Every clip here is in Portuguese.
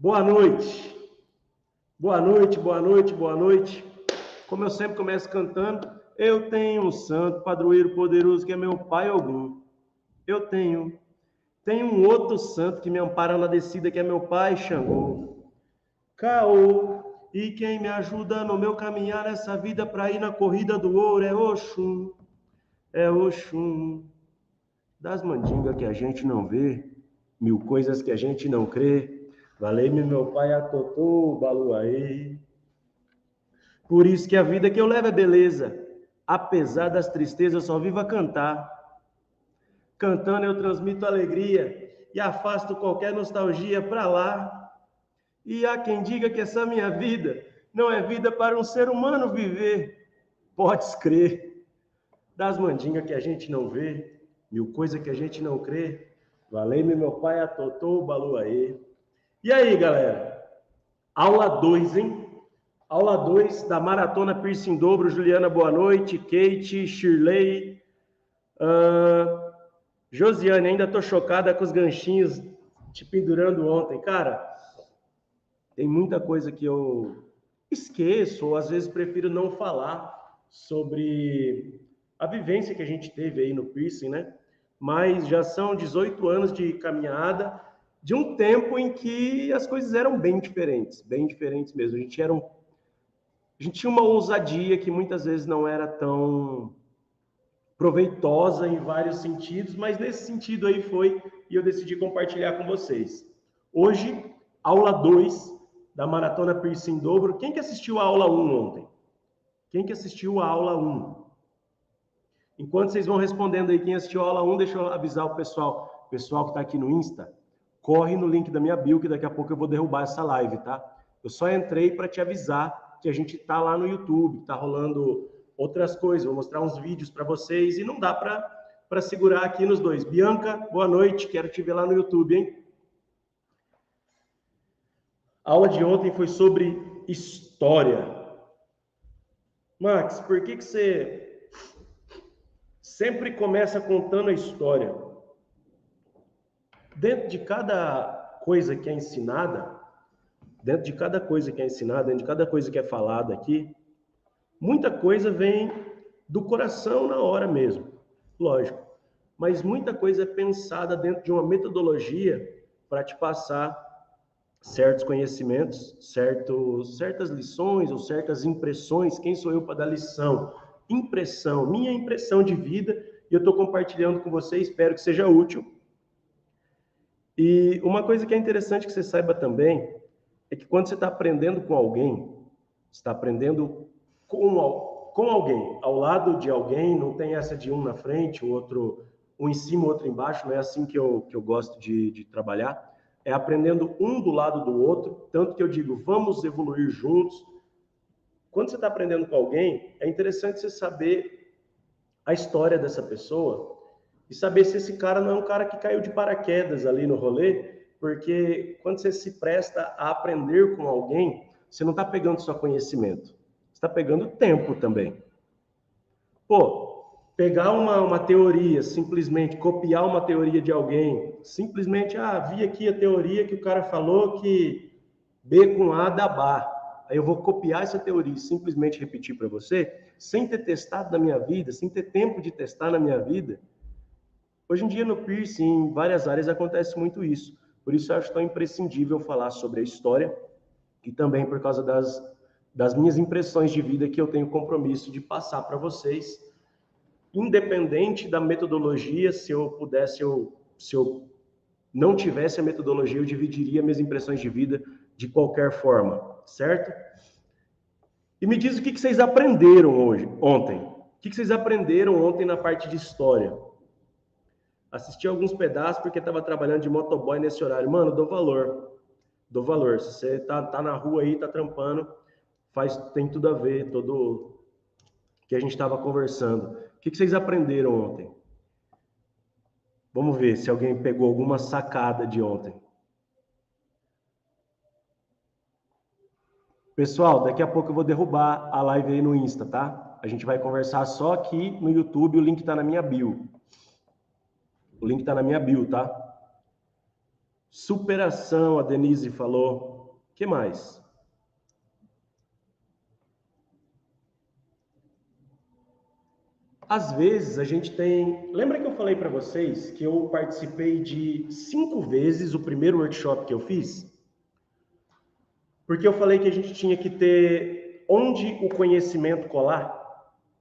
Boa noite. Boa noite, boa noite, boa noite. Como eu sempre começo cantando, eu tenho um santo padroeiro poderoso que é meu pai Ogum. Eu tenho um outro santo que me ampara na descida que é meu pai Xangô. Caô. E quem me ajuda no meu caminhar nessa vida para ir na corrida do ouro é Oxum. É Oxum. Das mandingas que a gente não vê, mil coisas que a gente não crê. Valei-me meu pai Atotô, Baluaê. Por isso que a vida que eu levo é beleza. Apesar das tristezas, eu só vivo a cantar. Cantando eu transmito alegria e afasto qualquer nostalgia para lá. E há quem diga que essa minha vida não é vida para um ser humano viver. Podes crer. Das mandingas que a gente não vê, mil coisas que a gente não crê. Valei-me meu pai Atotô, Baluaê. E aí, galera? Aula 2, hein? Aula 2 da Maratona Piercing Dobro. Juliana, boa noite. Kate, Shirley, Josiane, ainda tô chocada com os ganchinhos te pendurando ontem. Cara, tem muita coisa que eu esqueço, ou às vezes prefiro não falar sobre a vivência que a gente teve aí no piercing, né? Mas já são 18 anos de caminhada, de um tempo em que as coisas eram bem diferentes mesmo. A gente tinha uma ousadia que muitas vezes não era tão proveitosa em vários sentidos, mas nesse sentido aí foi, e eu decidi compartilhar com vocês. Hoje, aula 2 da Maratona Piercing Dobro. Quem que assistiu a aula 1 ontem? Quem que assistiu a aula 1? Enquanto vocês vão respondendo aí quem assistiu a aula 1, deixa eu avisar o pessoal que está aqui no Insta, corre no link da minha bio, que daqui a pouco eu vou derrubar essa live, tá? Eu só entrei para te avisar que a gente tá lá no YouTube, tá rolando outras coisas, vou mostrar uns vídeos para vocês e não dá para segurar aqui nos dois. Bianca, boa noite, quero te ver lá no YouTube, hein? A aula de ontem foi sobre história. Max, por que você sempre começa contando a história? Dentro de cada coisa que é ensinada, dentro de cada coisa que é falada aqui, muita coisa vem do coração na hora mesmo, lógico. Mas muita coisa é pensada dentro de uma metodologia para te passar certos conhecimentos, certas lições ou certas impressões. Quem sou eu para dar lição? Impressão, minha impressão de vida, e eu estou compartilhando com você, espero que seja útil. E uma coisa que é interessante que você saiba também é que quando você está aprendendo com alguém, você está aprendendo com alguém, ao lado de alguém, não tem essa de um na frente, o outro, um em cima, o outro embaixo, não é assim que eu gosto de trabalhar. É aprendendo um do lado do outro, tanto que eu digo, vamos evoluir juntos. Quando você está aprendendo com alguém, é interessante você saber a história dessa pessoa e saber se esse cara não é um cara que caiu de paraquedas ali no rolê, porque quando você se presta a aprender com alguém, você não está pegando só conhecimento, você está pegando tempo também. Pô, pegar uma teoria, simplesmente copiar uma teoria de alguém, simplesmente, vi aqui a teoria que o cara falou que B com A dá bar. Aí eu vou copiar essa teoria e simplesmente repetir para você, sem ter testado na minha vida, sem ter tempo de testar na minha vida. Hoje em dia no piercing, em várias áreas, acontece muito isso. Por isso eu acho tão imprescindível falar sobre a história e também por causa das minhas impressões de vida que eu tenho compromisso de passar para vocês. Independente da metodologia, se eu não tivesse a metodologia, eu dividiria minhas impressões de vida de qualquer forma, certo? E me diz o que vocês aprenderam ontem. O que vocês aprenderam ontem na parte de história? Assisti alguns pedaços porque estava trabalhando de motoboy nesse horário. Mano, dou valor. Dou valor. Se você tá na rua aí, tá trampando, tem tudo a ver, todo que a gente estava conversando. O que vocês aprenderam ontem? Vamos ver se alguém pegou alguma sacada de ontem. Pessoal, daqui a pouco eu vou derrubar a live aí no Insta, tá? A gente vai conversar só aqui no YouTube, o link tá na minha bio. O link tá na minha bio, tá? Superação, a Denise falou. O que mais? Às vezes a gente tem... Lembra que eu falei para vocês que eu participei de 5 vezes o primeiro workshop que eu fiz? Porque eu falei que a gente tinha que ter onde o conhecimento colar.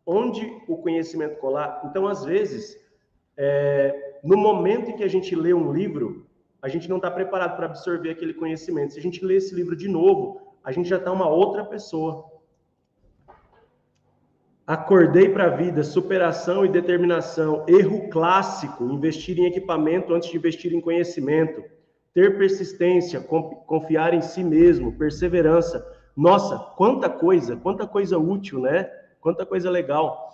Onde o conhecimento colar. Então, às vezes, no momento em que a gente lê um livro, a gente não está preparado para absorver aquele conhecimento. Se a gente lê esse livro de novo, a gente já está uma outra pessoa. Acordei para a vida, superação e determinação. Erro clássico, investir em equipamento antes de investir em conhecimento. Ter persistência, confiar em si mesmo, perseverança. Nossa, quanta coisa útil, né? Quanta coisa legal.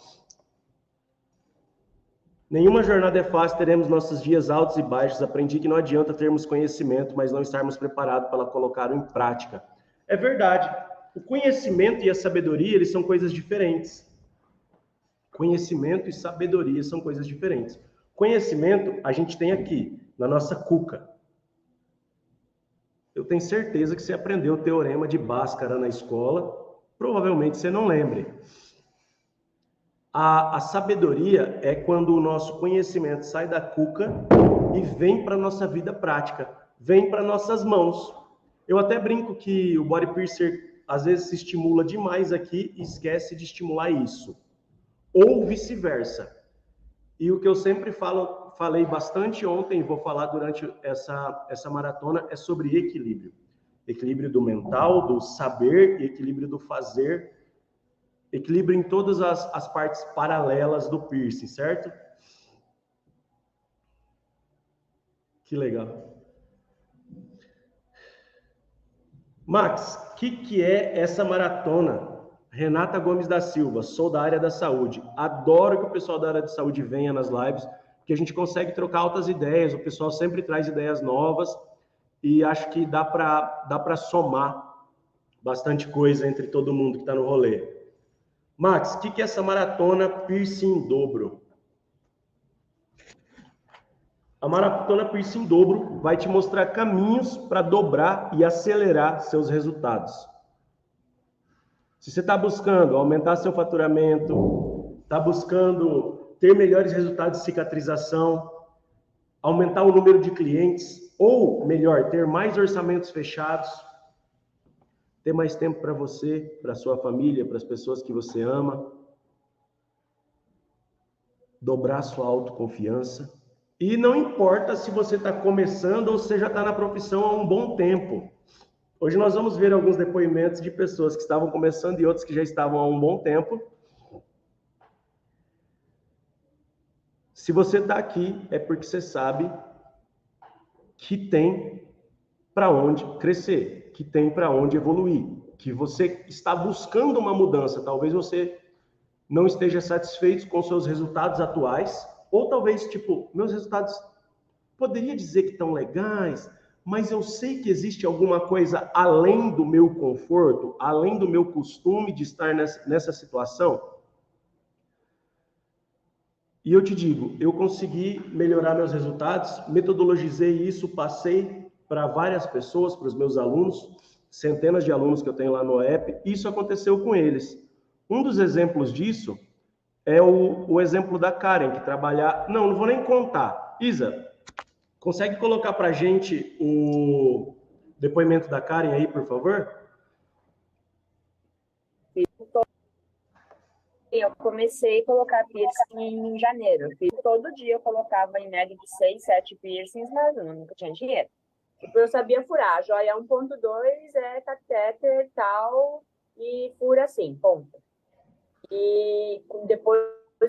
Nenhuma jornada é fácil, teremos nossos dias altos e baixos. Aprendi que não adianta termos conhecimento, mas não estarmos preparados para colocá-lo em prática. É verdade. O conhecimento e a sabedoria, eles são coisas diferentes. Conhecimento e sabedoria são coisas diferentes. Conhecimento a gente tem aqui, na nossa cuca. Eu tenho certeza que você aprendeu o teorema de Bhaskara na escola. Provavelmente você não lembre. A sabedoria é quando o nosso conhecimento sai da cuca e vem para a nossa vida prática, vem para nossas mãos. Eu até brinco que o body piercer às vezes se estimula demais aqui e esquece de estimular isso. Ou vice-versa. E o que eu sempre falei bastante ontem, e vou falar durante essa maratona, é sobre equilíbrio. Equilíbrio do mental, do saber e equilíbrio do fazer. Equilíbrio em todas as partes paralelas do piercing, certo? Que legal. Max, o que é essa maratona? Renata Gomes da Silva, sou da área da saúde. Adoro que o pessoal da área de saúde venha nas lives, porque a gente consegue trocar altas ideias, o pessoal sempre traz ideias novas e acho que dá para somar bastante coisa entre todo mundo que está no rolê. Max, o que é essa maratona piercing em dobro? A maratona piercing em dobro vai te mostrar caminhos para dobrar e acelerar seus resultados. Se você está buscando aumentar seu faturamento, está buscando ter melhores resultados de cicatrização, aumentar o número de clientes, ou melhor, ter mais orçamentos fechados, ter mais tempo para você, para sua família, para as pessoas que você ama, dobrar sua autoconfiança. E não importa se você está começando ou se já está na profissão há um bom tempo. Hoje nós vamos ver alguns depoimentos de pessoas que estavam começando e outros que já estavam há um bom tempo. Se você está aqui, é porque você sabe que tem para onde crescer, que tem para onde evoluir, que você está buscando uma mudança. Talvez você não esteja satisfeito com seus resultados atuais, ou talvez, tipo, meus resultados, poderia dizer que estão legais, mas eu sei que existe alguma coisa além do meu conforto, além do meu costume de estar nessa situação. E eu te digo, eu consegui melhorar meus resultados, metodologizei isso, passei para várias pessoas, para os meus alunos, centenas de alunos que eu tenho lá no app, isso aconteceu com eles. Um dos exemplos disso é o exemplo da Karen, que trabalha... Não vou nem contar. Isa, consegue colocar para a gente o depoimento da Karen aí, por favor? Eu comecei a colocar piercing em janeiro. Todo dia eu colocava em média de 6, 7 piercings, mas eu nunca tinha dinheiro. Eu sabia furar. A joia 1.2 é catéter tal, e fura assim, ponto. E depois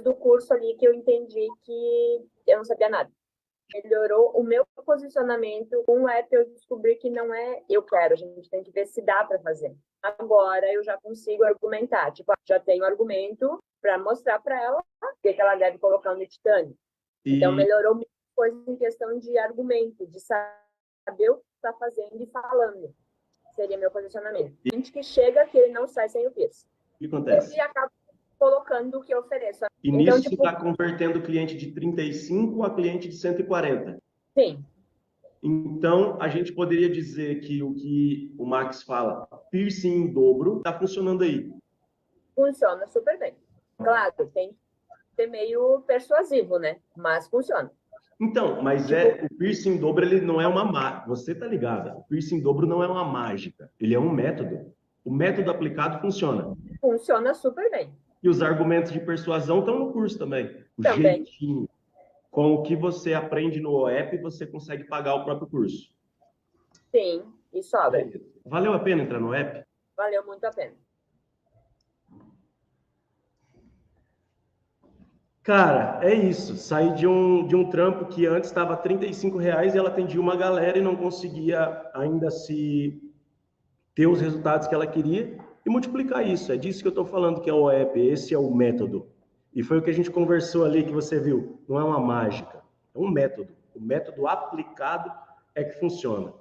do curso ali que eu entendi que eu não sabia nada. Melhorou o meu posicionamento. Com o app eu descobri que não é eu quero, a gente tem que ver se dá para fazer. Agora eu já consigo argumentar, tipo, já tenho argumento para mostrar para ela o que ela deve colocar no titânio. Então melhorou muita coisa em questão de argumento, de saber o que está fazendo e falando. Seria meu posicionamento. A gente que chega que ele não sai sem o piercing. O que acontece? E acaba colocando o que eu ofereço. E nisso você está convertendo cliente de 35 a cliente de 140. Sim. Então, a gente poderia dizer que o que o Max fala, piercing em dobro, está funcionando aí. Funciona super bem. Claro, tem que ser meio persuasivo, né? Mas funciona. Então, mas o piercing em dobro, ele não é uma mágica. Você tá ligada? O piercing em dobro não é uma mágica. Ele é um método. O método aplicado funciona. Funciona super bem. E os argumentos de persuasão estão no curso também. O Também. jeitinho. Com o que você aprende no OEP, você consegue pagar o próprio curso. Sim, e sobra. Valeu a pena entrar no OEP? Valeu muito a pena. Cara, é isso. Saí de um trampo que antes estava R$ 35 e ela atendia uma galera e não conseguia ainda se ter os resultados que ela queria e multiplicar isso. É disso que eu estou falando que é o OEP. Esse é o método. E foi o que a gente conversou ali que você viu. Não é uma mágica, é um método. O método aplicado é que funciona.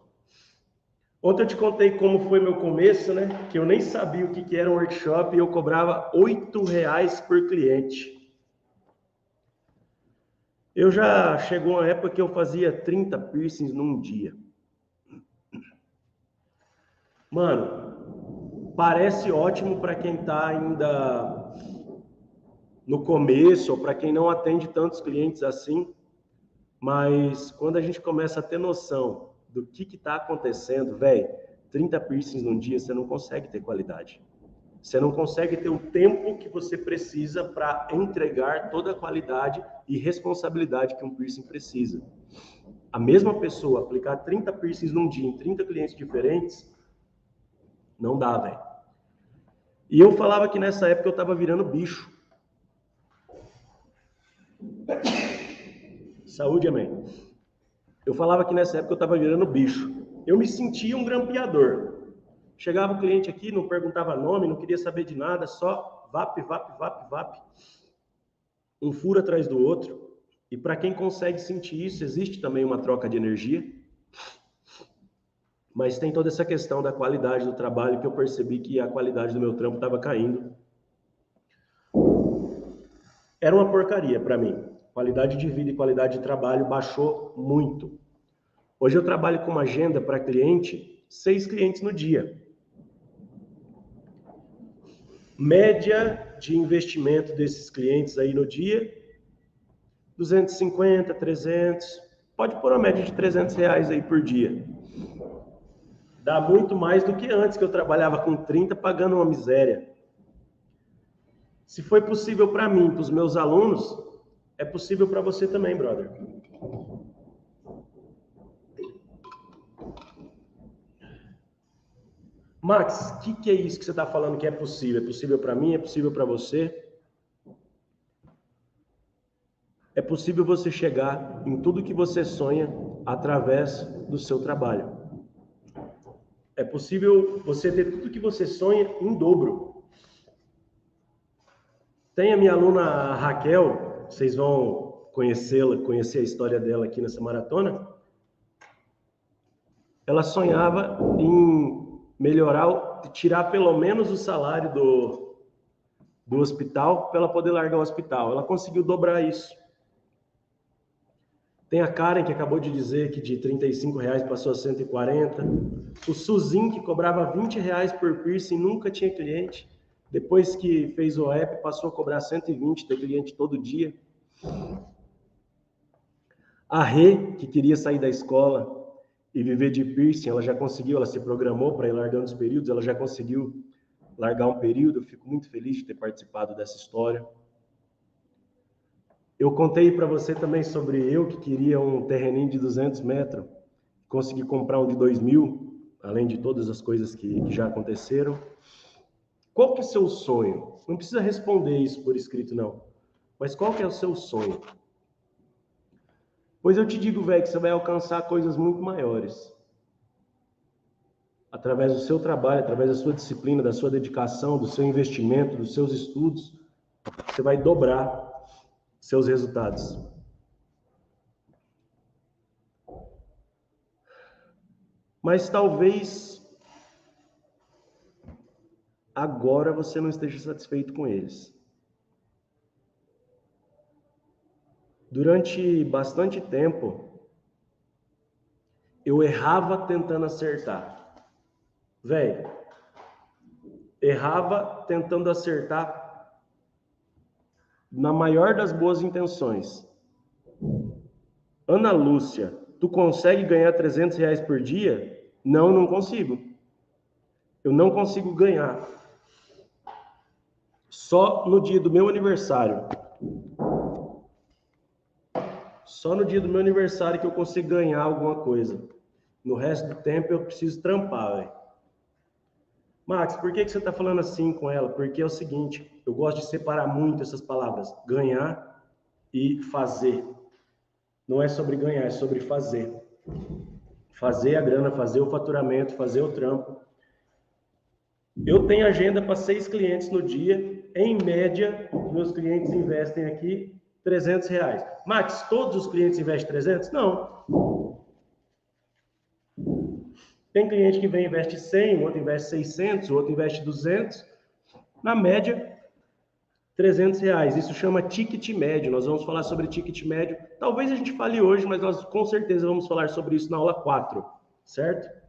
Ontem eu te contei como foi meu começo, né? Que eu nem sabia o que era um workshop e eu cobrava R$ 8 por cliente. Eu já chegou uma época que eu fazia 30 piercings num dia. Mano, parece ótimo para quem está ainda no começo ou para quem não atende tantos clientes assim, mas quando a gente começa a ter noção do que está acontecendo, velho, 30 piercings num dia você não consegue ter qualidade. Você não consegue ter o tempo que você precisa para entregar toda a qualidade e responsabilidade que um piercing precisa. A mesma pessoa aplicar 30 piercings num dia em 30 clientes diferentes, não dá, velho. E eu falava que nessa época eu estava virando bicho. Saúde, amém. Eu falava que nessa época eu estava virando bicho. Eu me sentia um grampeador. Chegava o cliente aqui, não perguntava nome, não queria saber de nada, só vap, vap, vap, vap. Um furo atrás do outro. E para quem consegue sentir isso, existe também uma troca de energia. Mas tem toda essa questão da qualidade do trabalho que eu percebi que a qualidade do meu trampo estava caindo. Era uma porcaria para mim. Qualidade de vida e qualidade de trabalho baixou muito. Hoje eu trabalho com uma agenda para cliente, 6 clientes no dia. Média de investimento desses clientes aí no dia, 250, 300, pode pôr uma média de R$ 300 aí por dia. Dá muito mais do que antes, que eu trabalhava com 30 pagando uma miséria. Se foi possível para mim, para os meus alunos, é possível para você também, brother. Max, o que é isso que você está falando que é possível? É possível para mim? É possível para você? É possível você chegar em tudo que você sonha através do seu trabalho. É possível você ter tudo que você sonha em dobro. Tem a minha aluna Raquel, vocês vão conhecê-la, conhecer a história dela aqui nessa maratona. Ela sonhava em melhorar, tirar pelo menos o salário do hospital para ela poder largar o hospital. Ela conseguiu dobrar isso. Tem a Karen, que acabou de dizer que de R$ 35 passou a 140. O Suzin, que cobrava R$ 20 por piercing, nunca tinha cliente. Depois que fez o app, passou a cobrar 120, ter cliente todo dia. A Rê, que queria sair da escola e viver de piercing, ela já conseguiu, ela se programou para ir largando os períodos, ela já conseguiu largar um período. Eu fico muito feliz de ter participado dessa história. Eu contei para você também sobre eu que queria um terreninho de 200 metros, consegui comprar um de 2.000, além de todas as coisas que já aconteceram. Qual que é o seu sonho? Não precisa responder isso por escrito, não. Mas qual que é o seu sonho? Pois eu te digo, velho, que você vai alcançar coisas muito maiores. Através do seu trabalho, através da sua disciplina, da sua dedicação, do seu investimento, dos seus estudos, você vai dobrar seus resultados. Mas talvez agora você não esteja satisfeito com eles. Durante bastante tempo, eu errava tentando acertar. Velho, errava tentando acertar na maior das boas intenções. Ana Lúcia, tu consegue ganhar R$300 por dia? Não, não consigo. Eu não consigo ganhar. Só no dia do meu aniversário. Só no dia do meu aniversário que eu consigo ganhar alguma coisa. No resto do tempo eu preciso trampar, velho. Max, por que você está falando assim com ela? Porque é o seguinte, eu gosto de separar muito essas palavras. Ganhar e fazer. Não é sobre ganhar, é sobre fazer. Fazer a grana, fazer o faturamento, fazer o trampo. Eu tenho agenda para 6 clientes no dia. Em média, meus clientes investem aqui R$300. Max, todos os clientes investem 300? Não. Tem cliente que vem e investe 100, o outro investe 600, o outro investe 200. Na média, R$300. Isso chama ticket médio. Nós vamos falar sobre ticket médio. Talvez a gente fale hoje, mas nós com certeza vamos falar sobre isso na aula 4, certo?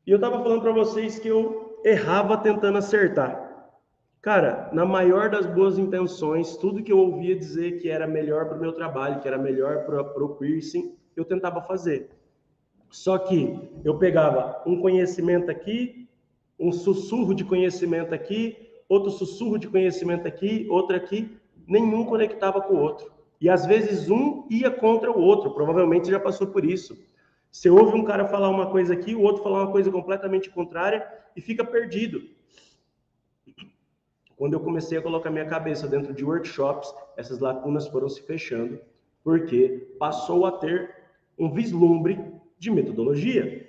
E eu estava falando para vocês que eu errava tentando acertar. Cara, na maior das boas intenções, tudo que eu ouvia dizer que era melhor para o meu trabalho, que era melhor para o piercing, eu tentava fazer. Só que eu pegava um conhecimento aqui, um sussurro de conhecimento aqui, outro sussurro de conhecimento aqui, outro aqui, nenhum conectava com o outro. E às vezes um ia contra o outro, provavelmente já passou por isso. Você ouve um cara falar uma coisa aqui, o outro falar uma coisa completamente contrária e fica perdido. Quando eu comecei a colocar minha cabeça dentro de workshops, essas lacunas foram se fechando, porque passou a ter um vislumbre de metodologia.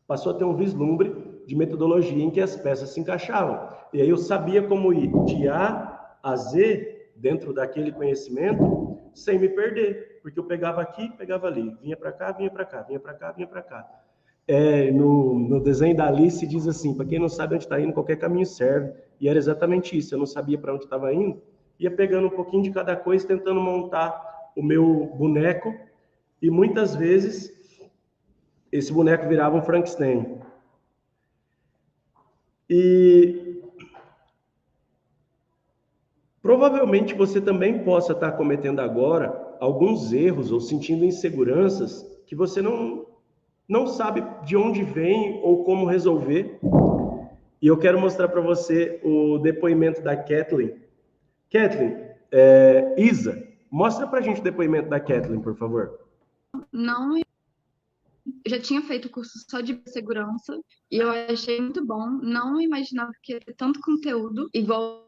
Passou a ter um vislumbre de metodologia em que as peças se encaixavam. E aí eu sabia como ir de A a Z dentro daquele conhecimento sem me perder, porque eu pegava aqui, pegava ali, vinha para cá, vinha para cá, vinha para cá, vinha para cá. No desenho da Alice diz assim, para quem não sabe onde está indo, qualquer caminho serve. E era exatamente isso, eu não sabia para onde estava indo, ia pegando um pouquinho de cada coisa, tentando montar o meu boneco, e muitas vezes esse boneco virava um Frankenstein. E provavelmente você também possa estar cometendo agora alguns erros ou sentindo inseguranças que você não sabe de onde vem ou como resolver. E eu quero mostrar para você o depoimento da Kathleen. Kathleen, Isa, mostra para a gente o depoimento da Kathleen, por favor. Não, eu já tinha feito curso só de segurança e eu achei muito bom. Não imaginava que ia ter tanto conteúdo igual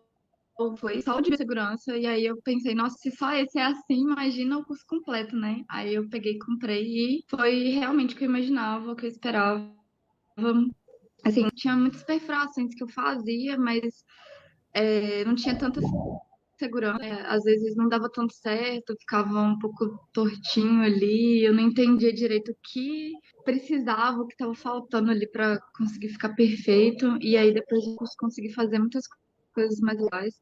foi só de segurança. E aí eu pensei, nossa, se só esse é assim, imagina o curso completo, né? Aí eu peguei, comprei e foi realmente o que eu imaginava, o que eu esperava. Assim, tinha muitas perfurações que eu fazia, mas não tinha tanta segurança. Às vezes não dava tanto certo, ficava um pouco tortinho ali, eu não entendia direito o que precisava, o que estava faltando ali para conseguir ficar perfeito. E aí depois eu consegui fazer muitas coisas mais legais.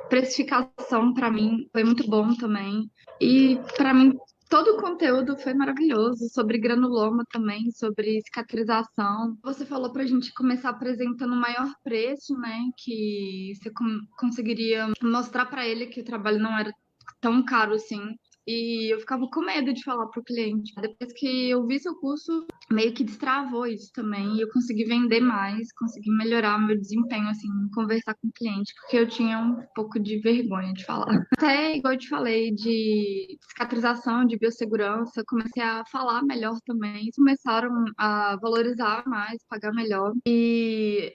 Precificação para mim foi muito bom também. E para mim todo o conteúdo foi maravilhoso, sobre granuloma também, sobre cicatrização. Você falou pra gente começar apresentando o maior preço, né? Que você conseguiria mostrar para ele que o trabalho não era tão caro assim. E eu ficava com medo de falar pro cliente. Depois que eu vi seu curso, meio que destravou isso também. E eu consegui vender mais, consegui melhorar meu desempenho, assim, em conversar com o cliente, porque eu tinha um pouco de vergonha de falar. Até, igual eu te falei, de cicatrização, de biossegurança, comecei a falar melhor também. Eles começaram a valorizar mais, pagar melhor. E,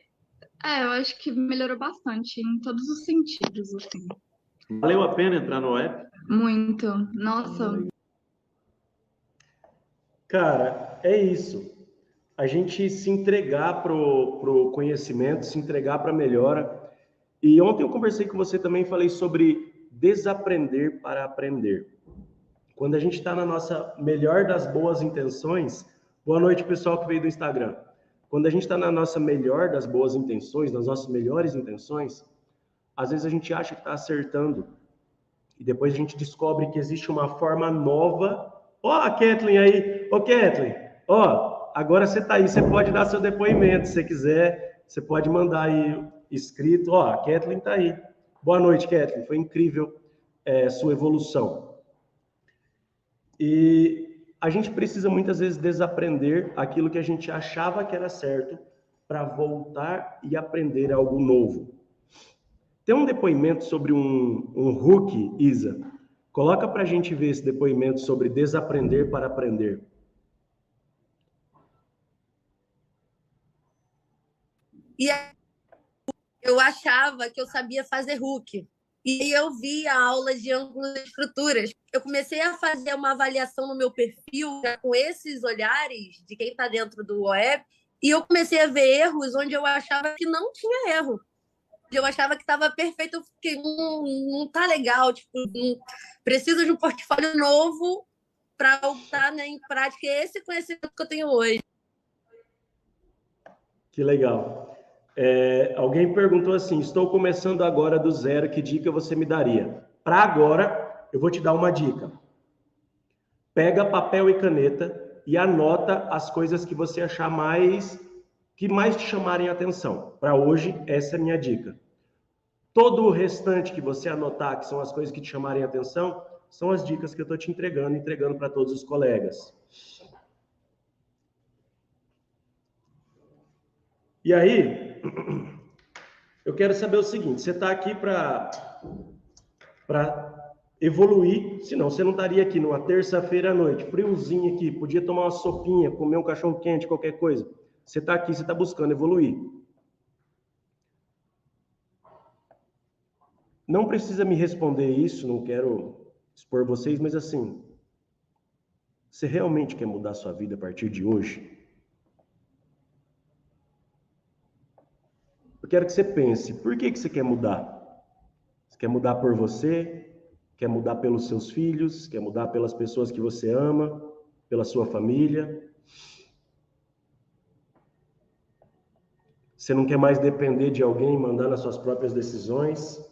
eu acho que melhorou bastante em todos os sentidos, assim. Valeu a pena entrar no app? Muito. Nossa. Cara, é isso. A gente se entregar pro conhecimento, se entregar para a melhora. E ontem eu conversei com você também, falei sobre desaprender para aprender. Quando a gente está na nossa melhor das boas intenções, boa noite, pessoal que veio do Instagram. Quando a gente está na nossa melhor das boas intenções, nas nossas melhores intenções, às vezes a gente acha que está acertando e depois a gente descobre que existe uma forma nova Ó, a Kathleen aí. Ô, Kathleen, ó, agora você tá aí, você pode dar seu depoimento, se você quiser, você pode mandar aí escrito. Ó, a Kathleen tá aí. Boa noite, Kathleen. Foi incrível sua evolução. E a gente precisa muitas vezes desaprender aquilo que a gente achava que era certo para voltar e aprender algo novo. Tem um depoimento sobre um Hulk, Isa. Coloca para a gente ver esse depoimento sobre desaprender para aprender. E eu achava que eu sabia fazer Hulk. E eu vi a aula de ângulos e estruturas. Eu comecei a fazer uma avaliação no meu perfil com esses olhares de quem está dentro do OEP, e eu comecei a ver erros onde eu achava que não tinha erro. Eu achava que estava perfeito, que não tá legal, tipo, preciso de um portfólio novo para botar, né, em prática esse conhecimento que eu tenho hoje. Que legal. Alguém perguntou assim, estou começando agora do zero, que dica você me daria? Para agora, eu vou te dar uma dica. Pega papel e caneta e anota as coisas que você achar que mais te chamarem a atenção. Para hoje, essa é a minha dica. Todo o restante que você anotar, que são as coisas que te chamarem a atenção, são as dicas que eu estou te entregando para todos os colegas. E aí, eu quero saber o seguinte, você está aqui para evoluir, senão você não estaria aqui numa terça-feira à noite, friozinho aqui, podia tomar uma sopinha, comer um cachorro quente, qualquer coisa. Você está aqui, você está buscando evoluir. Não precisa me responder isso, não quero expor vocês, mas assim, você realmente quer mudar a sua vida a partir de hoje? Eu quero que você pense, por que você quer mudar? Você quer mudar por você? Quer mudar pelos seus filhos? Quer mudar pelas pessoas que você ama? Pela sua família? Você não quer mais depender de alguém mandando as suas próprias decisões?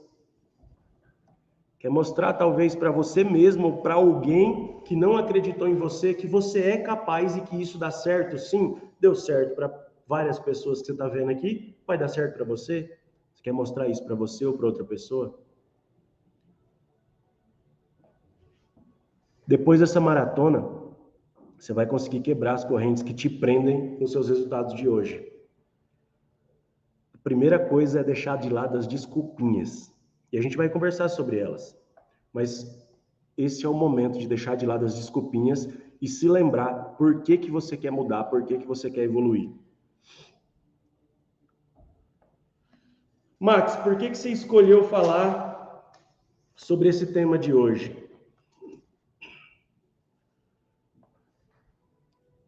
Quer mostrar talvez para você mesmo ou para alguém que não acreditou em você que você é capaz e que isso dá certo? Sim, deu certo para várias pessoas que você está vendo aqui, vai dar certo para você? Você quer mostrar isso para você ou para outra pessoa? Depois dessa maratona, você vai conseguir quebrar as correntes que te prendem nos seus resultados de hoje. A primeira coisa é deixar de lado as desculpinhas. E a gente vai conversar sobre elas. Mas esse é o momento de deixar de lado as desculpinhas e se lembrar por que você quer mudar, por que você quer evoluir. Max, por que você escolheu falar sobre esse tema de hoje?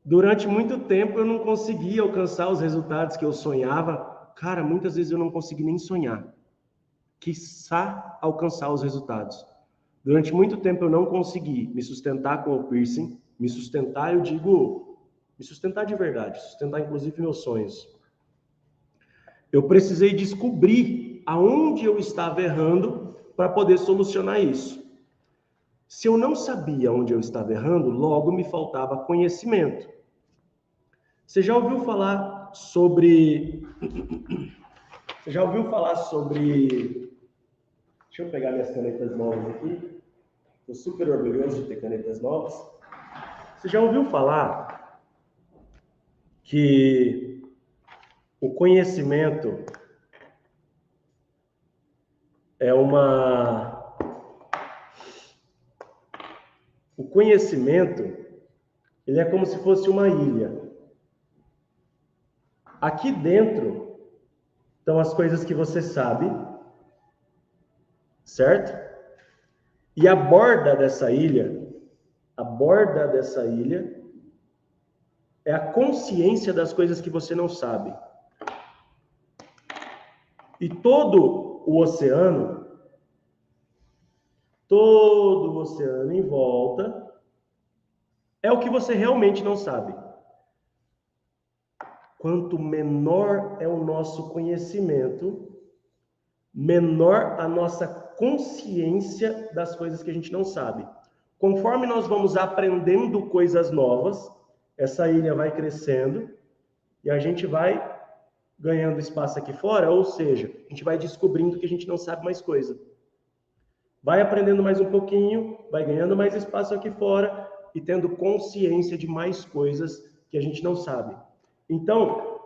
Durante muito tempo eu não conseguia alcançar os resultados que eu sonhava. Cara, muitas vezes eu não consegui nem sonhar. Quiçá alcançar os resultados. Durante muito tempo eu não consegui me sustentar com o piercing. Me sustentar, eu digo, me sustentar de verdade. Sustentar inclusive meus sonhos. Eu precisei descobrir aonde eu estava errando para poder solucionar isso. Se eu não sabia onde eu estava errando, logo me faltava conhecimento. Você já ouviu falar sobre... Deixa eu pegar minhas canetas novas aqui. Estou super orgulhoso de ter canetas novas. Você já ouviu falar que o conhecimento é O conhecimento, ele é como se fosse uma ilha. Aqui dentro estão as coisas que você sabe, certo? E a borda dessa ilha é a consciência das coisas que você não sabe. E todo o oceano em volta é o que você realmente não sabe. Quanto menor é o nosso conhecimento, menor a nossa consciência das coisas que a gente não sabe. Conforme nós vamos aprendendo coisas novas, essa ilha vai crescendo e a gente vai ganhando espaço aqui fora, ou seja, a gente vai descobrindo que a gente não sabe mais coisa. Vai aprendendo mais um pouquinho, vai ganhando mais espaço aqui fora e tendo consciência de mais coisas que a gente não sabe. Então,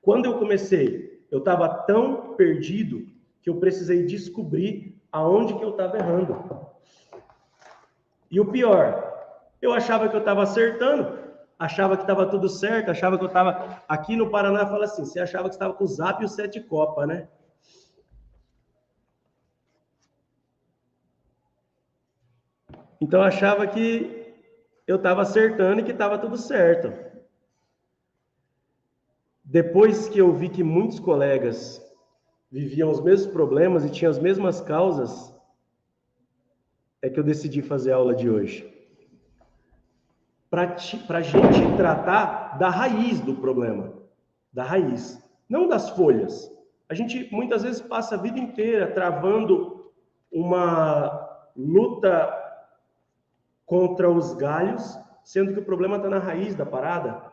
quando eu comecei, eu estava tão perdido que eu precisei descobrir aonde que eu estava errando. E o pior, eu achava que eu estava acertando, achava que estava tudo certo, achava que eu estava... Aqui no Paraná fala assim, você achava que estava com o zap e o 7 copa, né? Então eu achava que eu estava acertando e que estava tudo certo. Depois que eu vi que muitos colegas viviam os mesmos problemas e tinham as mesmas causas, é que eu decidi fazer a aula de hoje. Para a gente tratar da raiz do problema, da raiz, não das folhas. A gente muitas vezes passa a vida inteira travando uma luta contra os galhos, sendo que o problema está na raiz da parada.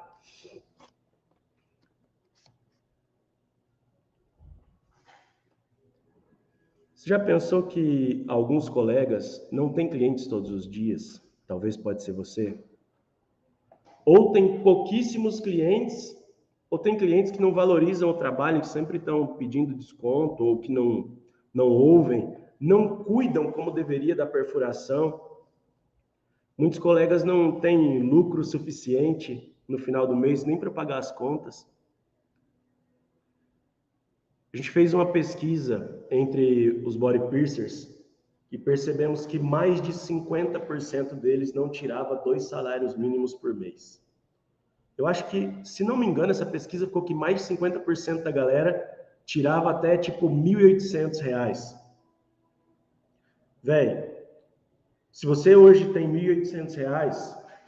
Você já pensou que alguns colegas não têm clientes todos os dias? Talvez pode ser você. Ou tem pouquíssimos clientes, ou tem clientes que não valorizam o trabalho, que sempre estão pedindo desconto, ou que não ouvem, não cuidam como deveria da perfuração. Muitos colegas não têm lucro suficiente no final do mês nem para pagar as contas. A gente fez uma pesquisa entre os body piercers e percebemos que mais de 50% deles não tirava 2 salários mínimos por mês. Eu acho que, se não me engano, essa pesquisa ficou que mais de 50% da galera tirava até tipo R$1.800. Velho, se você hoje tem R$1.800,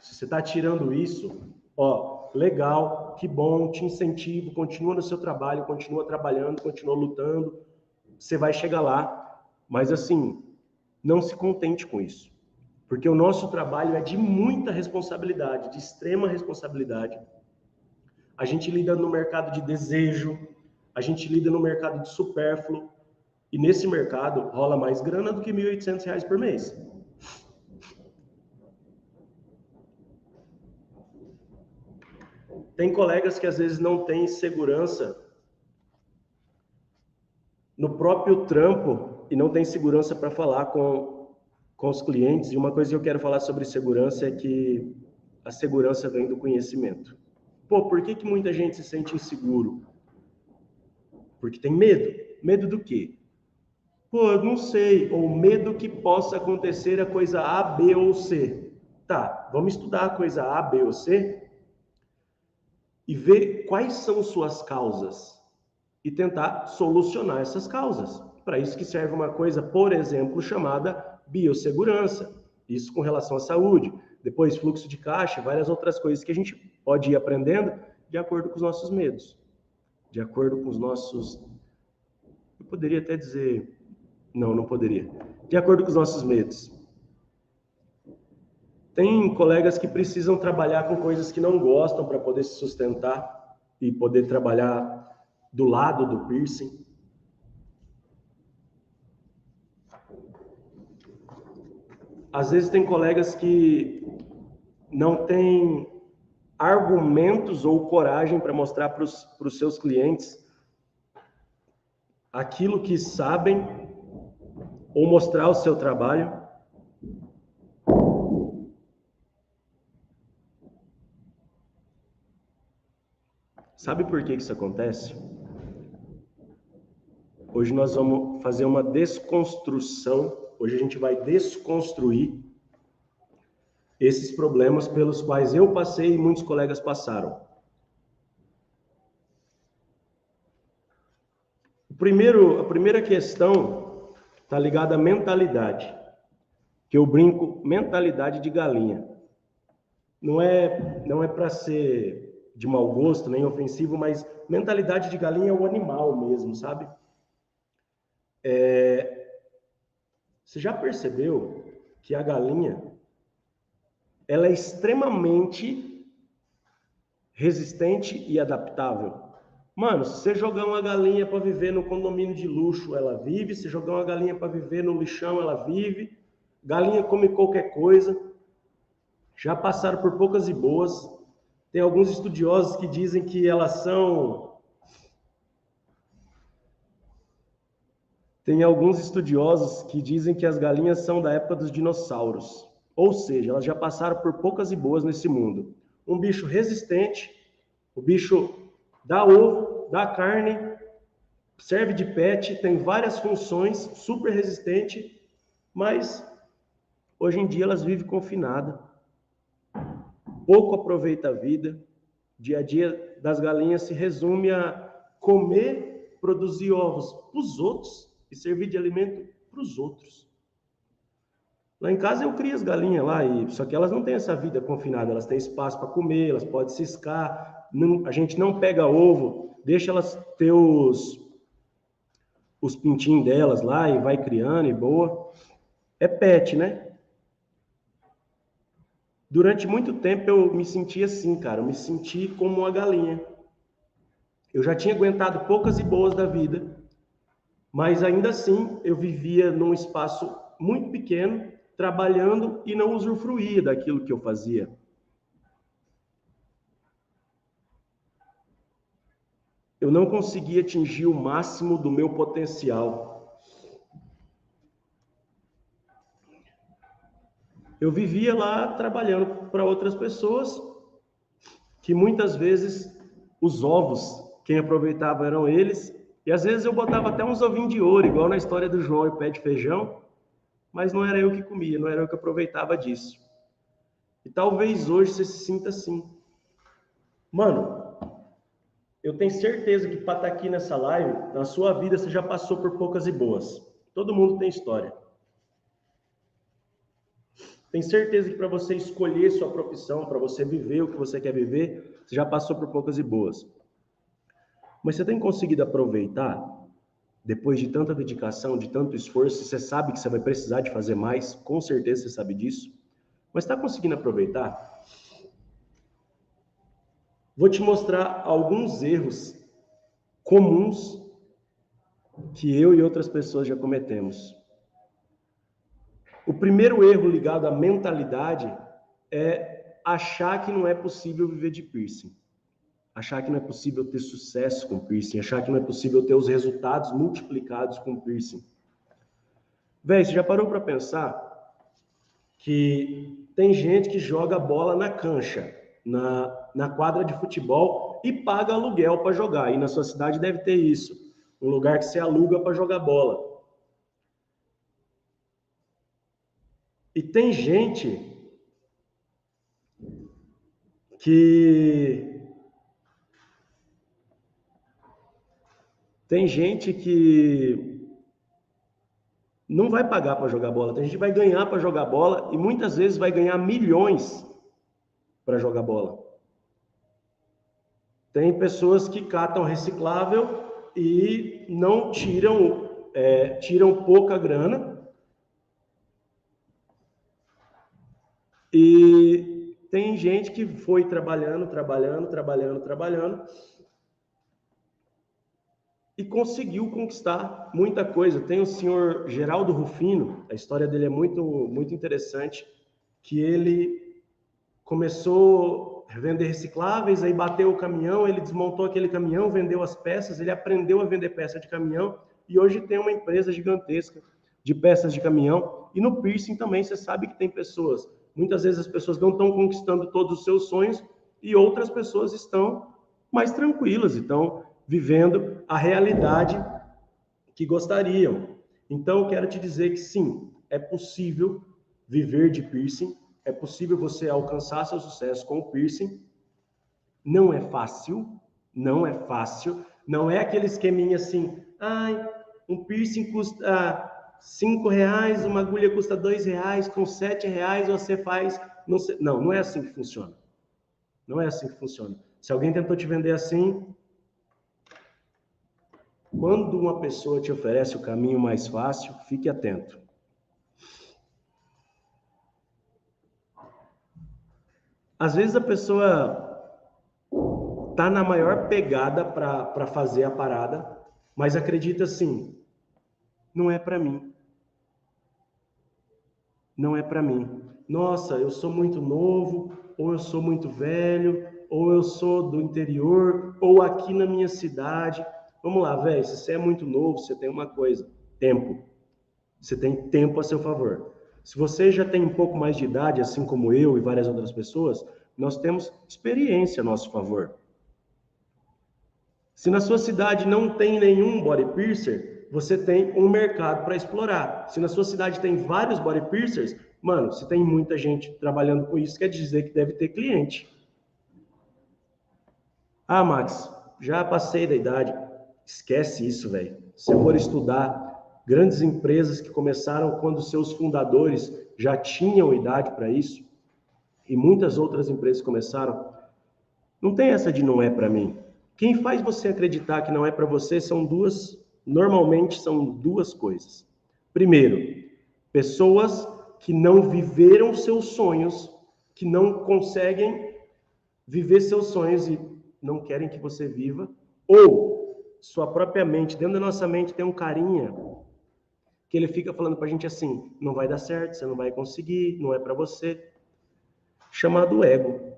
se você está tirando isso, ó, legal, que bom, te incentivo, continua no seu trabalho, continua trabalhando, continua lutando, você vai chegar lá. Mas assim, não se contente com isso, porque o nosso trabalho é de muita responsabilidade, de extrema responsabilidade. A gente lida no mercado de desejo, a gente lida no mercado de supérfluo, e nesse mercado rola mais grana do que R$1.800 por mês. Tem colegas que às vezes não têm segurança no próprio trampo e não tem segurança para falar com os clientes. E uma coisa que eu quero falar sobre segurança é que a segurança vem do conhecimento. Pô, por que muita gente se sente inseguro? Porque tem medo. Medo do quê? Pô, eu não sei. Ou medo que possa acontecer a coisa A, B ou C. Tá, vamos estudar a coisa A, B ou C e ver quais são suas causas e tentar solucionar essas causas. Para isso que serve uma coisa, por exemplo, chamada biossegurança. Isso com relação à saúde. Depois, fluxo de caixa, várias outras coisas que a gente pode ir aprendendo de acordo com os nossos medos. De acordo com os nossos... Eu poderia até dizer... Não poderia. De acordo com os nossos medos. Tem colegas que precisam trabalhar com coisas que não gostam para poder se sustentar e poder trabalhar do lado do piercing. Às vezes tem colegas que não têm argumentos ou coragem para mostrar para os seus clientes aquilo que sabem ou mostrar o seu trabalho. Sabe por que isso acontece? Hoje nós vamos fazer uma desconstrução, hoje a gente vai desconstruir esses problemas pelos quais eu passei e muitos colegas passaram. A primeira questão está ligada à mentalidade, que eu brinco, mentalidade de galinha. Não é para ser de mau gosto, nem ofensivo, mas mentalidade de galinha é o animal mesmo, sabe? Você já percebeu que a galinha, ela é extremamente resistente e adaptável. Mano, se você jogar uma galinha para viver no condomínio de luxo, ela vive. Se jogar uma galinha para viver no lixão, ela vive. Galinha come qualquer coisa. Já passaram por poucas e boas. Tem alguns estudiosos que dizem que elas são... Tem alguns estudiosos que dizem que as galinhas são da época dos dinossauros. Ou seja, elas já passaram por poucas e boas nesse mundo. Um bicho resistente, o bicho dá ovo, dá carne, serve de pet, tem várias funções, super resistente, mas hoje em dia elas vivem confinadas, pouco aproveita a vida. Dia a dia das galinhas se resume a comer, produzir ovos para os outros e servir de alimento para os outros. Lá em casa eu crio as galinhas lá, só que elas não têm essa vida confinada, elas têm espaço para comer, elas podem ciscar, a gente não pega ovo, deixa elas ter os pintinhos delas lá e vai criando e boa. É pet, né? Durante muito tempo eu me senti assim, cara, eu me senti como uma galinha. Eu já tinha aguentado poucas e boas da vida, mas ainda assim eu vivia num espaço muito pequeno, trabalhando e não usufruía daquilo que eu fazia. Eu não conseguia atingir o máximo do meu potencial. Eu vivia lá trabalhando para outras pessoas, que muitas vezes os ovos, quem aproveitava eram eles, e às vezes eu botava até uns ovinhos de ouro, igual na história do João e o pé de feijão, mas não era eu que comia, não era eu que aproveitava disso. E talvez hoje você se sinta assim. Mano, eu tenho certeza que para estar aqui nessa live, na sua vida você já passou por poucas e boas. Todo mundo tem história. Tenho certeza que para você escolher sua profissão, para você viver o que você quer viver, você já passou por poucas e boas. Mas você tem conseguido aproveitar, depois de tanta dedicação, de tanto esforço, você sabe que você vai precisar de fazer mais, com certeza você sabe disso, mas está conseguindo aproveitar? Vou te mostrar alguns erros comuns que eu e outras pessoas já cometemos. O primeiro erro ligado à mentalidade é achar que não é possível viver de piercing. Achar que não é possível ter sucesso com piercing. Achar que não é possível ter os resultados multiplicados com piercing. Véi, você já parou para pensar que tem gente que joga bola na cancha, na quadra de futebol e paga aluguel para jogar. E na sua cidade deve ter isso. Um lugar que você aluga para jogar bola. E tem gente que não vai pagar para jogar bola. Tem gente que vai ganhar para jogar bola e muitas vezes vai ganhar milhões para jogar bola. Tem pessoas que catam reciclável e não tiram pouca grana. E tem gente que foi trabalhando e conseguiu conquistar muita coisa. Tem o senhor Geraldo Rufino, a história dele é muito interessante, que ele começou a vender recicláveis, aí bateu o caminhão, ele desmontou aquele caminhão, vendeu as peças, ele aprendeu a vender peça de caminhão e hoje tem uma empresa gigantesca de peças de caminhão. E no piercing também, você sabe que tem pessoas, muitas vezes as pessoas não estão conquistando todos os seus sonhos e outras pessoas estão mais tranquilas, estão vivendo a realidade que gostariam. Então, eu quero te dizer que sim, é possível viver de piercing, é possível você alcançar seu sucesso com o piercing. Não é fácil, não é aquele esqueminha assim, um piercing custa R$5, uma agulha custa R$2, com R$7 você faz... Não é assim que funciona. Não é assim que funciona. Se alguém tentou te vender assim, quando uma pessoa te oferece o caminho mais fácil, fique atento. Às vezes a pessoa tá na maior pegada para fazer a parada, mas acredita assim, não é para mim. Não é para mim. Nossa, eu sou muito novo, ou eu sou muito velho, ou eu sou do interior, ou aqui na minha cidade. Vamos lá, velho, se você é muito novo, você tem uma coisa, tempo. Você tem tempo a seu favor. Se você já tem um pouco mais de idade, assim como eu e várias outras pessoas, nós temos experiência a nosso favor. Se na sua cidade não tem nenhum body piercer, você tem um mercado para explorar. Se na sua cidade tem vários body piercers, mano, se tem muita gente trabalhando com isso, quer dizer que deve ter cliente. Ah, Max, já passei da idade. Esquece isso, velho. Se for estudar, grandes empresas que começaram quando seus fundadores já tinham idade para isso, e muitas outras empresas começaram, não tem essa de não é para mim. Quem faz você acreditar que não é para você normalmente são duas coisas. Primeiro, pessoas que não viveram seus sonhos, que não conseguem viver seus sonhos e não querem que você viva, ou sua própria mente, dentro da nossa mente tem um carinha que ele fica falando pra gente assim, não vai dar certo, você não vai conseguir, não é para você, chamado ego.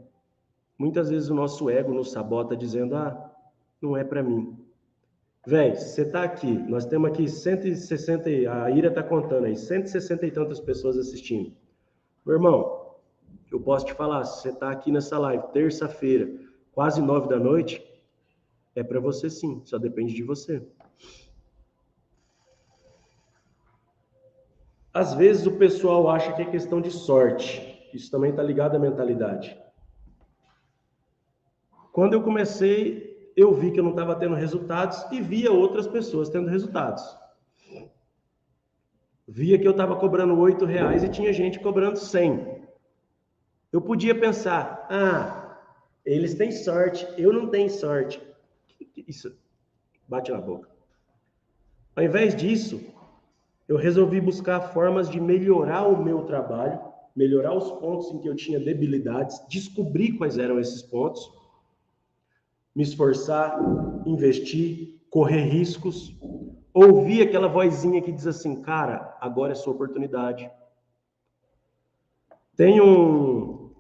Muitas vezes o nosso ego nos sabota dizendo, não é para mim. Véi, você tá aqui, nós temos aqui 160, a Ira tá contando aí, 160 e tantas pessoas assistindo. Meu irmão, eu posso te falar, se você tá aqui nessa live, terça-feira, quase 9 da noite, é para você sim, só depende de você. Às vezes o pessoal acha que é questão de sorte, isso também tá ligado à mentalidade. Quando eu comecei, eu vi que eu não estava tendo resultados e via outras pessoas tendo resultados. Via que eu estava cobrando R$8 e tinha gente cobrando 100. Eu podia pensar, eles têm sorte, eu não tenho sorte. Isso, bate na boca. Ao invés disso, eu resolvi buscar formas de melhorar o meu trabalho, melhorar os pontos em que eu tinha debilidades, descobrir quais eram esses pontos, me esforçar, investir, correr riscos, ouvir aquela vozinha que diz assim, cara, agora é sua oportunidade. Tem um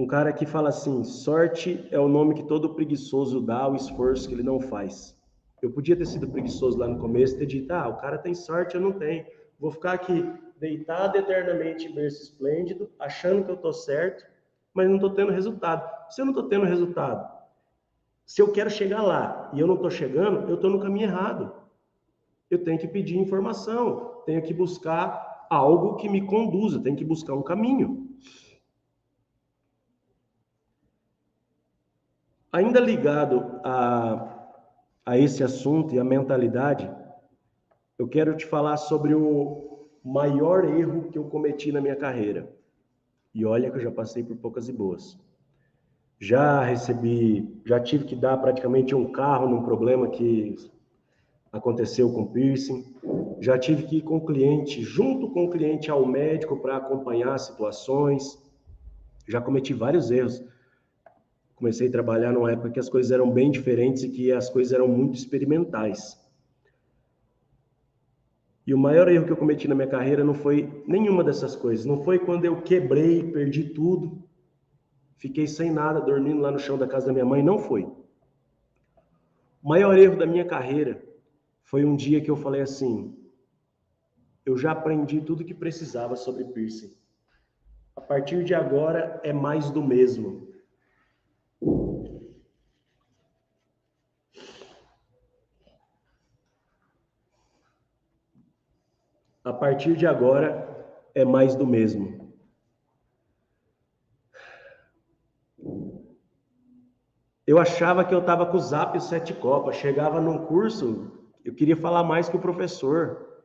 cara que fala assim, sorte é o nome que todo preguiçoso dá ao esforço que ele não faz. Eu podia ter sido preguiçoso lá no começo e ter dito, o cara tem sorte, eu não tenho. Vou ficar aqui deitado eternamente em berço esplêndido, achando que eu tô certo, mas não estou tendo resultado. Se eu não estou tendo resultado, se eu quero chegar lá e eu não estou chegando, eu estou no caminho errado. Eu tenho que pedir informação, tenho que buscar algo que me conduza, tenho que buscar um caminho. Ainda ligado a esse assunto e a mentalidade, eu quero te falar sobre o maior erro que eu cometi na minha carreira. E olha que eu já passei por poucas e boas. Já tive que dar praticamente um carro num problema que aconteceu com piercing. Já tive que ir com o cliente, junto com o cliente ao médico para acompanhar situações. Já cometi vários erros. Comecei a trabalhar numa época que as coisas eram bem diferentes e que as coisas eram muito experimentais. E o maior erro que eu cometi na minha carreira não foi nenhuma dessas coisas. Não foi quando eu quebrei, perdi tudo, fiquei sem nada, dormindo lá no chão da casa da minha mãe. Não foi. O maior erro da minha carreira foi um dia que eu falei assim, eu já aprendi tudo que precisava sobre piercing. A partir de agora é mais do mesmo. A partir de agora é mais do mesmo. Eu achava que eu estava com o Zap 7 Copas. Chegava num curso, eu queria falar mais que o professor.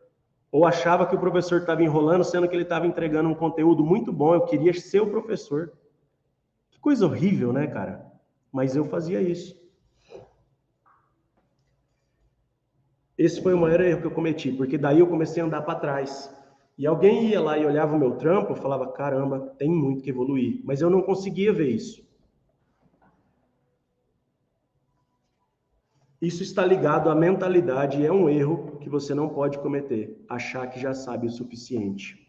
Ou achava que o professor estava enrolando, sendo que ele estava entregando um conteúdo muito bom. Eu queria ser o professor. Que coisa horrível, né, cara? Mas eu fazia isso. Esse foi o maior erro que eu cometi, porque daí eu comecei a andar para trás. E alguém ia lá e olhava o meu trampo, eu falava, caramba, tem muito que evoluir. Mas eu não conseguia ver isso. Isso está ligado à mentalidade e é um erro que você não pode cometer, achar que já sabe o suficiente.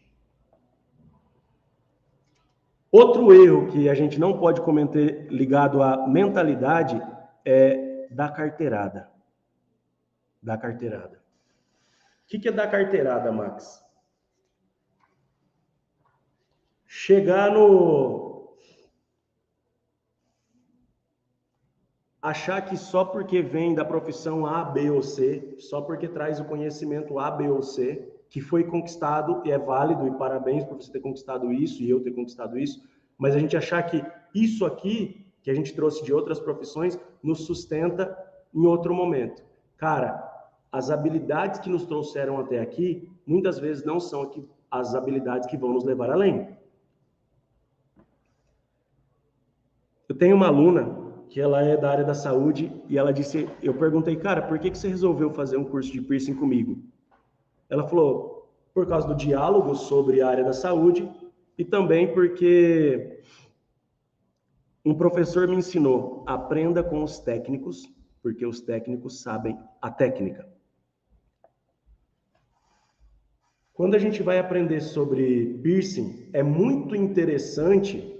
Outro erro que a gente não pode cometer ligado à mentalidade é dar carteirada. Dar carteirada. O que é dar carteirada, Max? Chegar no... Achar que só porque vem da profissão A, B ou C, só porque traz o conhecimento A, B ou C, que foi conquistado e é válido, e parabéns por você ter conquistado isso e eu ter conquistado isso, mas a gente achar que isso aqui, que a gente trouxe de outras profissões, nos sustenta em outro momento. Cara, as habilidades que nos trouxeram até aqui, muitas vezes não são as habilidades que vão nos levar além. Eu tenho uma aluna que ela é da área da saúde, e ela disse, eu perguntei, cara, por que você resolveu fazer um curso de piercing comigo? Ela falou, por causa do diálogo sobre a área da saúde, e também porque um professor me ensinou, aprenda com os técnicos, porque os técnicos sabem a técnica. Quando a gente vai aprender sobre piercing, é muito interessante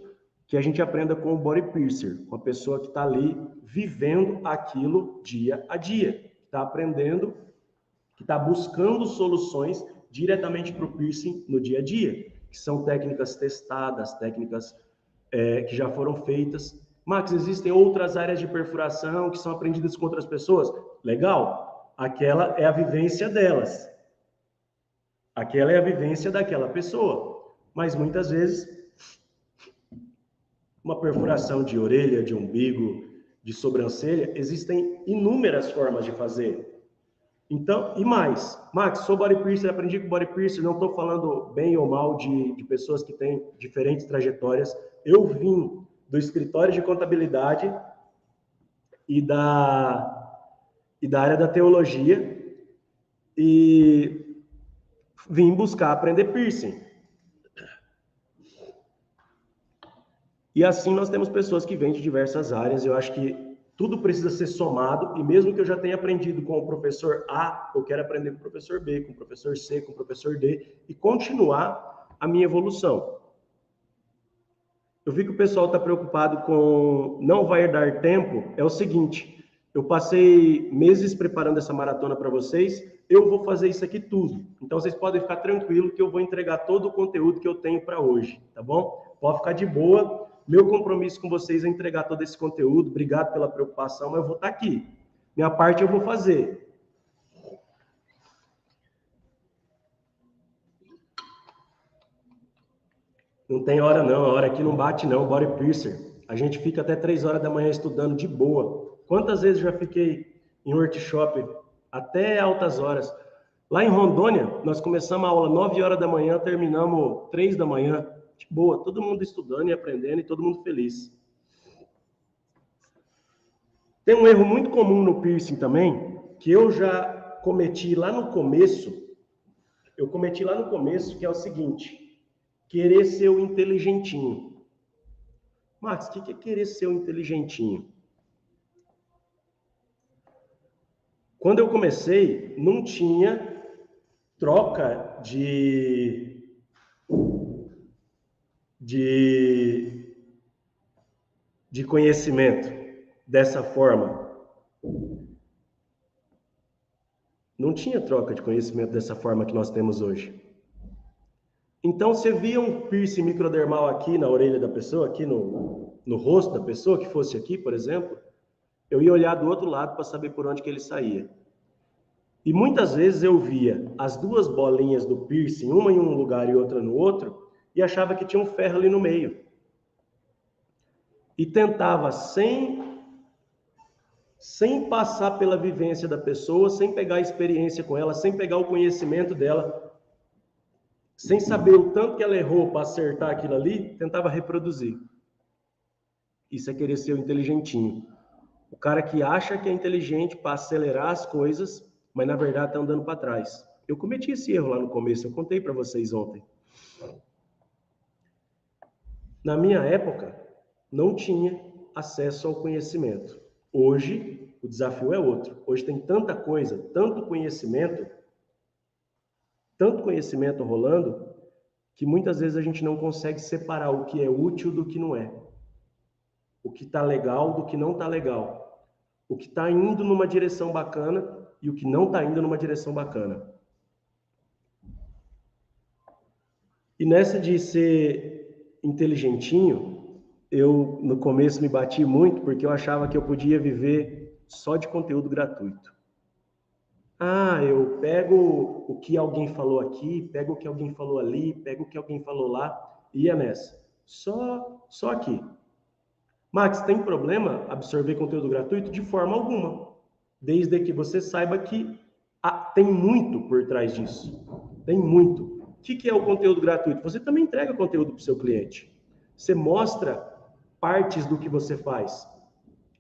que a gente aprenda com o body piercer, com a pessoa que está ali vivendo aquilo dia a dia, que está aprendendo, que está buscando soluções diretamente para o piercing no dia a dia, que são técnicas testadas, técnicas que já foram feitas. Max, existem outras áreas de perfuração que são aprendidas com outras pessoas? Legal, aquela é a vivência delas. Aquela é a vivência daquela pessoa. Mas muitas vezes uma perfuração de orelha, de umbigo, de sobrancelha, existem inúmeras formas de fazer. Então, e mais, Max, sou body piercer, aprendi com body piercer, não estou falando bem ou mal de pessoas que têm diferentes trajetórias. Eu vim do escritório de contabilidade e da área da teologia e vim buscar aprender piercing. E assim nós temos pessoas que vêm de diversas áreas. Eu acho que tudo precisa ser somado, e mesmo que eu já tenha aprendido com o professor A, eu quero aprender com o professor B, com o professor C, com o professor D, e continuar a minha evolução. Eu vi que o pessoal está preocupado com não vai dar tempo. É o seguinte, eu passei meses preparando essa maratona para vocês, eu vou fazer isso aqui tudo. Então vocês podem ficar tranquilos que eu vou entregar todo o conteúdo que eu tenho para hoje, tá bom? Pode ficar de boa. Meu compromisso com vocês é entregar todo esse conteúdo. Obrigado pela preocupação, mas eu vou estar aqui. Minha parte eu vou fazer. Não tem hora não, a hora aqui não bate não, body piercer. A gente fica até 3 horas da manhã estudando de boa. Quantas vezes eu já fiquei em workshop até altas horas? Lá em Rondônia, nós começamos a aula 9 horas da manhã, terminamos 3 da manhã. De boa, todo mundo estudando e aprendendo e todo mundo feliz. Tem um erro muito comum no piercing também, que eu já cometi lá no começo. Que é o seguinte: querer ser o inteligentinho. Max, o que é querer ser o inteligentinho? Quando eu comecei, não tinha troca de conhecimento dessa forma. Não tinha troca de conhecimento dessa forma que nós temos hoje. Então, você via um piercing microdermal aqui na orelha da pessoa, aqui no rosto da pessoa, que fosse aqui, por exemplo, eu ia olhar do outro lado para saber por onde que ele saía. E muitas vezes eu via as duas bolinhas do piercing, uma em um lugar e outra no outro, e achava que tinha um ferro ali no meio. E tentava, sem passar pela vivência da pessoa, sem pegar a experiência com ela, sem pegar o conhecimento dela, sem saber o tanto que ela errou para acertar aquilo ali, tentava reproduzir. Isso é querer ser o inteligentinho. O cara que acha que é inteligente para acelerar as coisas, mas na verdade está andando para trás. Eu cometi esse erro lá no começo, eu contei para vocês ontem. Na minha época, não tinha acesso ao conhecimento. Hoje, o desafio é outro. Hoje tem tanta coisa, tanto conhecimento rolando, que muitas vezes a gente não consegue separar o que é útil do que não é. O que está legal do que não está legal. O que está indo numa direção bacana e o que não está indo numa direção bacana. E nessa de ser inteligentinho, eu no começo me bati muito porque eu achava que eu podia viver só de conteúdo gratuito. Ah, eu pego o que alguém falou aqui, pego o que alguém falou ali, pego o que alguém falou lá, e ia nessa. Só aqui. Max, tem problema absorver conteúdo gratuito? De forma alguma. Desde que você saiba que tem muito por trás disso. Tem muito. O que é o conteúdo gratuito? Você também entrega conteúdo para o seu cliente. Você mostra partes do que você faz.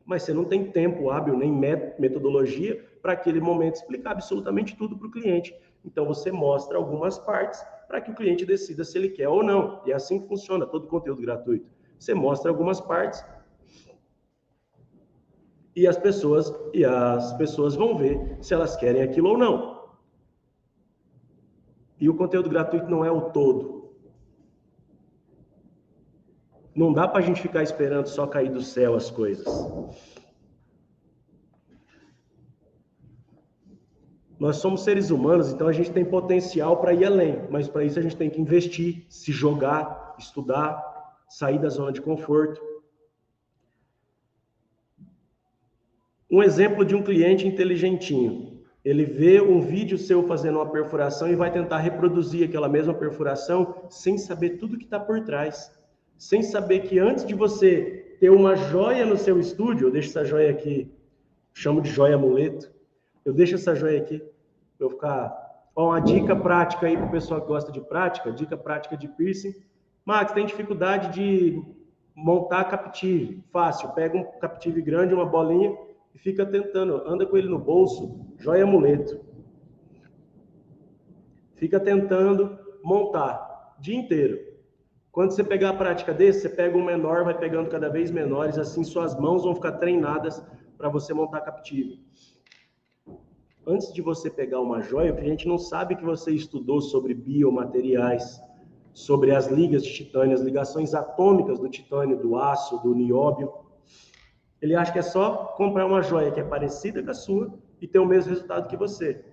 Mas você não tem tempo hábil, nem metodologia para aquele momento explicar absolutamente tudo para o cliente. Então, você mostra algumas partes para que o cliente decida se ele quer ou não. E é assim que funciona todo conteúdo gratuito. Você mostra algumas partes e as pessoas vão ver se elas querem aquilo ou não. E o conteúdo gratuito não é o todo. Não dá para a gente ficar esperando só cair do céu as coisas. Nós somos seres humanos, então a gente tem potencial para ir além. Mas para isso a gente tem que investir, se jogar, estudar, sair da zona de conforto. Um exemplo de um cliente inteligentinho. Ele vê um vídeo seu fazendo uma perfuração e vai tentar reproduzir aquela mesma perfuração sem saber tudo que está por trás. Sem saber que antes de você ter uma joia no seu estúdio, eu deixo essa joia aqui, chamo de joia amuleto, eu deixo essa joia aqui, para eu ficar... Ó, uma dica prática aí para o pessoal que gosta de prática, dica prática de piercing. Max, tem dificuldade de montar captive? Fácil, pega um captive grande, uma bolinha, e fica tentando, anda com ele no bolso, joia amuleto. Fica tentando montar, o dia inteiro. Quando você pegar a prática desse, você pega um menor, vai pegando cada vez menores, assim suas mãos vão ficar treinadas para você montar captive. Antes de você pegar uma joia, o cliente não sabe que você estudou sobre biomateriais, sobre as ligas de titânio, as ligações atômicas do titânio, do aço, do nióbio. Ele acha que é só comprar uma joia que é parecida com a sua e ter o mesmo resultado que você.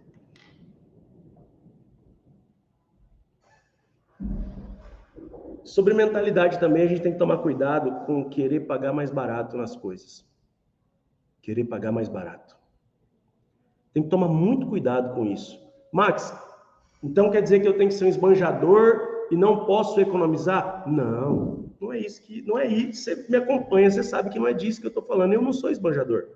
Sobre mentalidade também, a gente tem que tomar cuidado com querer pagar mais barato nas coisas. Querer pagar mais barato. Tem que tomar muito cuidado com isso. Max, então quer dizer que eu tenho que ser um esbanjador e não posso economizar? Não, não é isso. Você me acompanha, você sabe que não é disso que eu estou falando. Eu não sou esbanjador.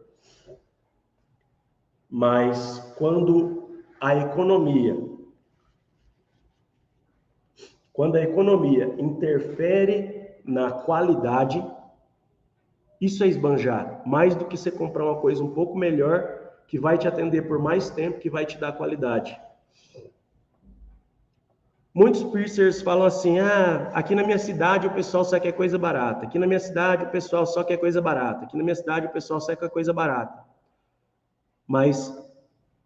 Mas quando a economia interfere na qualidade, isso é esbanjar. Mais do que você comprar uma coisa um pouco melhor, que vai te atender por mais tempo, que vai te dar qualidade. Muitos piercers falam assim, aqui na minha cidade o pessoal só quer coisa barata. Aqui na minha cidade o pessoal só quer coisa barata. Aqui na minha cidade o pessoal só quer coisa barata. Mas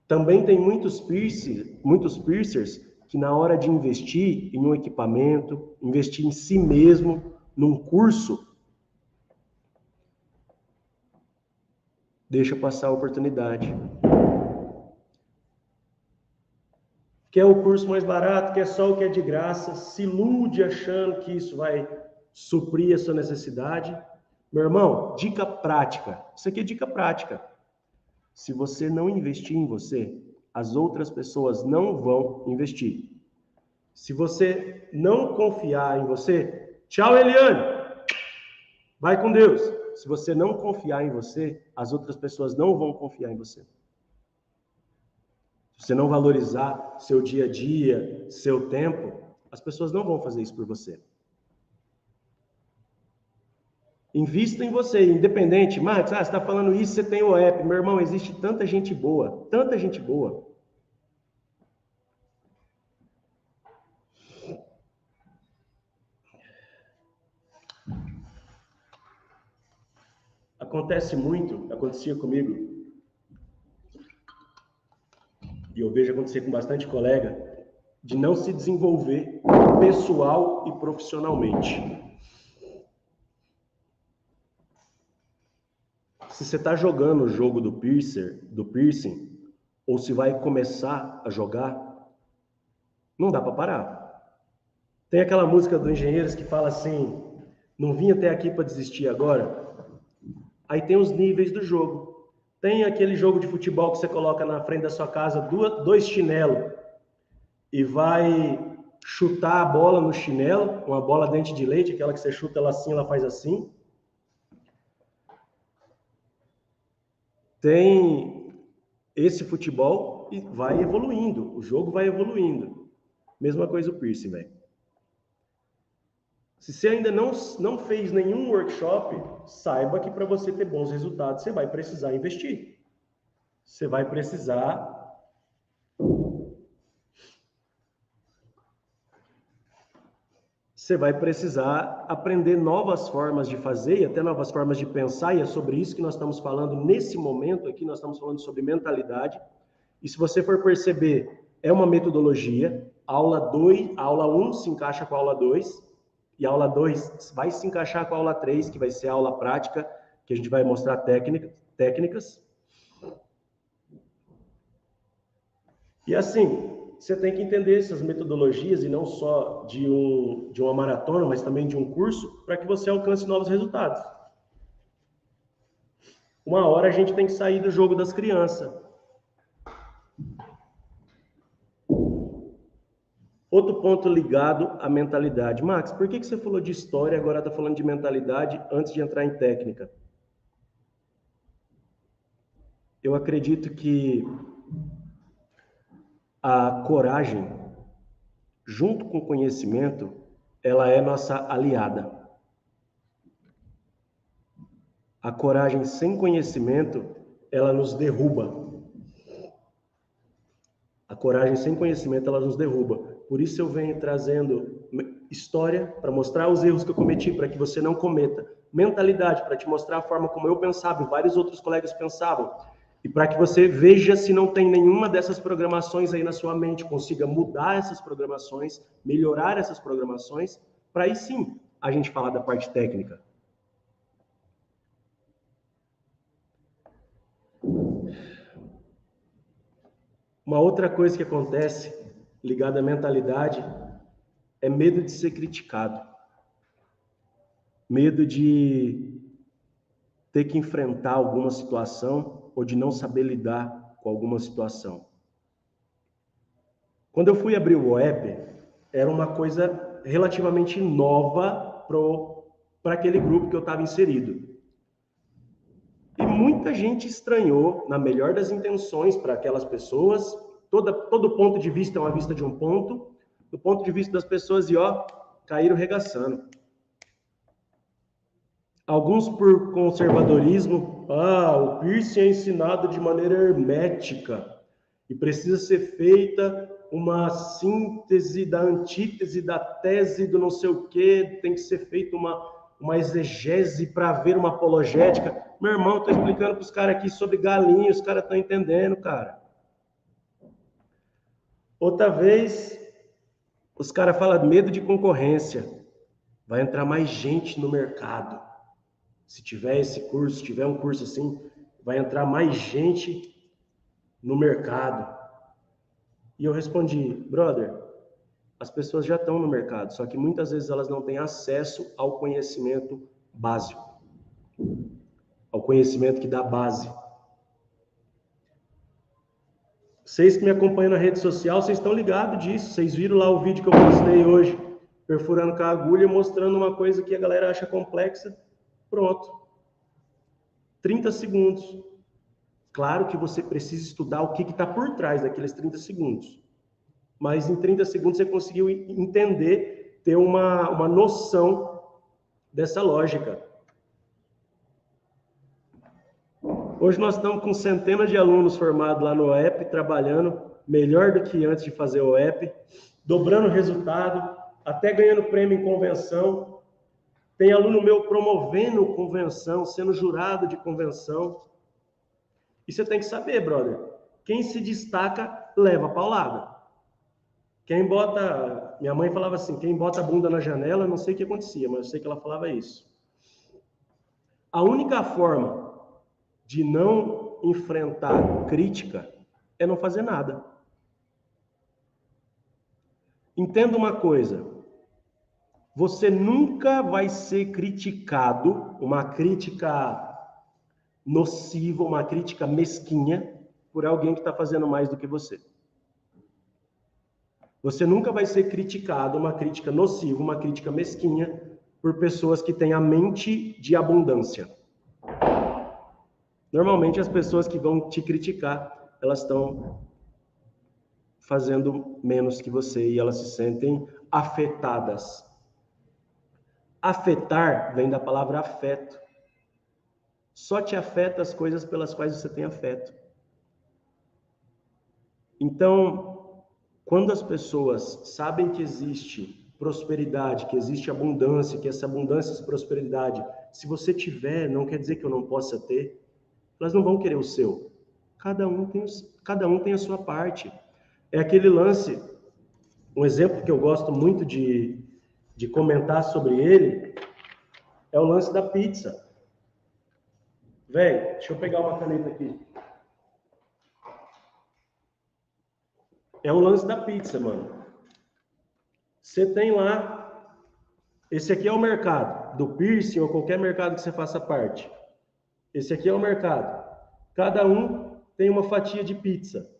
também tem muitos piercers que na hora de investir em um equipamento, investir em si mesmo, num curso, deixa passar a oportunidade. Quer o curso mais barato, quer só o que é de graça, se ilude achando que isso vai suprir a sua necessidade. Meu irmão, dica prática. Isso aqui é dica prática. Se você não investir em você, as outras pessoas não vão investir. Se você não confiar em você, tchau, Eliane! Vai com Deus! Se você não confiar em você, as outras pessoas não vão confiar em você. Se você não valorizar seu dia a dia, seu tempo, as pessoas não vão fazer isso por você. Invista em você, independente. Max, você está falando isso, você tem o app. Meu irmão, existe tanta gente boa, tanta gente boa. Acontece muito, acontecia comigo, e eu vejo acontecer com bastante colega, de não se desenvolver pessoal e profissionalmente. Se você está jogando o jogo do piercing, ou se vai começar a jogar, não dá para parar. Tem aquela música do Engenheiros que fala assim, não vim até aqui para desistir agora. Aí tem os níveis do jogo. Tem aquele jogo de futebol que você coloca na frente da sua casa dois chinelos e vai chutar a bola no chinelo, uma bola dente de leite, aquela que você chuta ela assim, ela faz assim. Tem esse futebol e vai evoluindo, o jogo vai evoluindo. Mesma coisa o piercing, velho. Se você ainda não fez nenhum workshop, saiba que para você ter bons resultados, você vai precisar investir. Você vai precisar aprender novas formas de fazer e até novas formas de pensar, e é sobre isso que nós estamos falando nesse momento aqui, nós estamos falando sobre mentalidade. E se você for perceber, é uma metodologia, a aula 1 se encaixa com a aula 2, e a aula 2 vai se encaixar com a aula 3, que vai ser a aula prática, que a gente vai mostrar técnicas. E assim, você tem que entender essas metodologias, e não só de uma maratona, mas também de um curso, para que você alcance novos resultados. Uma hora a gente tem que sair do jogo das crianças. Outro ponto ligado à mentalidade. Max, por que você falou de história e agora está falando de mentalidade antes de entrar em técnica? Eu acredito que a coragem, junto com o conhecimento, ela é nossa aliada. A coragem sem conhecimento, ela nos derruba. A coragem sem conhecimento, ela nos derruba. Por isso eu venho trazendo história para mostrar os erros que eu cometi, para que você não cometa. Mentalidade, para te mostrar a forma como eu pensava e vários outros colegas pensavam. E para que você veja se não tem nenhuma dessas programações aí na sua mente, consiga mudar essas programações, melhorar essas programações, para aí sim a gente falar da parte técnica. Uma outra coisa que acontece ligada à mentalidade é medo de ser criticado. Medo de ter que enfrentar alguma situação ou de não saber lidar com alguma situação. Quando eu fui abrir o OEP, era uma coisa relativamente nova para aquele grupo que eu estava inserido. E muita gente estranhou, na melhor das intenções para aquelas pessoas. Todo ponto de vista é uma vista de um ponto. Do ponto de vista das pessoas, caíram regaçando. Alguns por conservadorismo. O piercing é ensinado de maneira hermética. E precisa ser feita uma síntese da antítese, da tese, do não sei o quê. Tem que ser feita uma exegese para haver uma apologética. Meu irmão, estou explicando para os caras aqui sobre galinha, os caras estão entendendo, cara. Outra vez, os caras falam medo de concorrência. Vai entrar mais gente no mercado. Se tiver esse curso, se tiver um curso assim, vai entrar mais gente no mercado. E eu respondi, brother, as pessoas já estão no mercado, só que muitas vezes elas não têm acesso ao conhecimento básico. Ao conhecimento que dá base. Vocês que me acompanham na rede social, vocês estão ligados disso. Vocês viram lá o vídeo que eu postei hoje, perfurando com a agulha, mostrando uma coisa que a galera acha complexa. Pronto. 30 segundos. Claro que você precisa estudar o que está por trás daqueles 30 segundos. Mas em 30 segundos você conseguiu entender, ter uma noção dessa lógica. Hoje nós estamos com centenas de alunos formados lá no OEP, trabalhando melhor do que antes de fazer o OEP, dobrando o resultado, até ganhando prêmio em convenção. Tem aluno meu promovendo convenção, sendo jurado de convenção. E você tem que saber, brother, quem se destaca, leva paulada. Quem bota... Minha mãe falava assim, quem bota a bunda na janela, não sei o que acontecia, mas eu sei que ela falava isso. A única forma de não enfrentar crítica é não fazer nada. Entenda uma coisa, você nunca vai ser criticado, uma crítica nociva, uma crítica mesquinha, por alguém que está fazendo mais do que você. Você nunca vai ser criticado, uma crítica nociva, uma crítica mesquinha, por pessoas que têm a mente de abundância. Normalmente as pessoas que vão te criticar, elas estão fazendo menos que você e elas se sentem afetadas. Afetar vem da palavra afeto. Só te afeta as coisas pelas quais você tem afeto. Então, quando as pessoas sabem que existe prosperidade, que existe abundância, que essa abundância, essa prosperidade, se você tiver, não quer dizer que eu não possa ter, elas não vão querer o seu. Cada um tem a sua parte. É aquele lance, um exemplo que eu gosto muito de comentar sobre ele, é o lance da pizza. Véi, deixa eu pegar uma caneta aqui. É o lance da pizza, mano. Você tem lá, esse aqui é o mercado, do piercing ou qualquer mercado que você faça parte. Esse aqui é o mercado. Cada um tem uma fatia de pizza.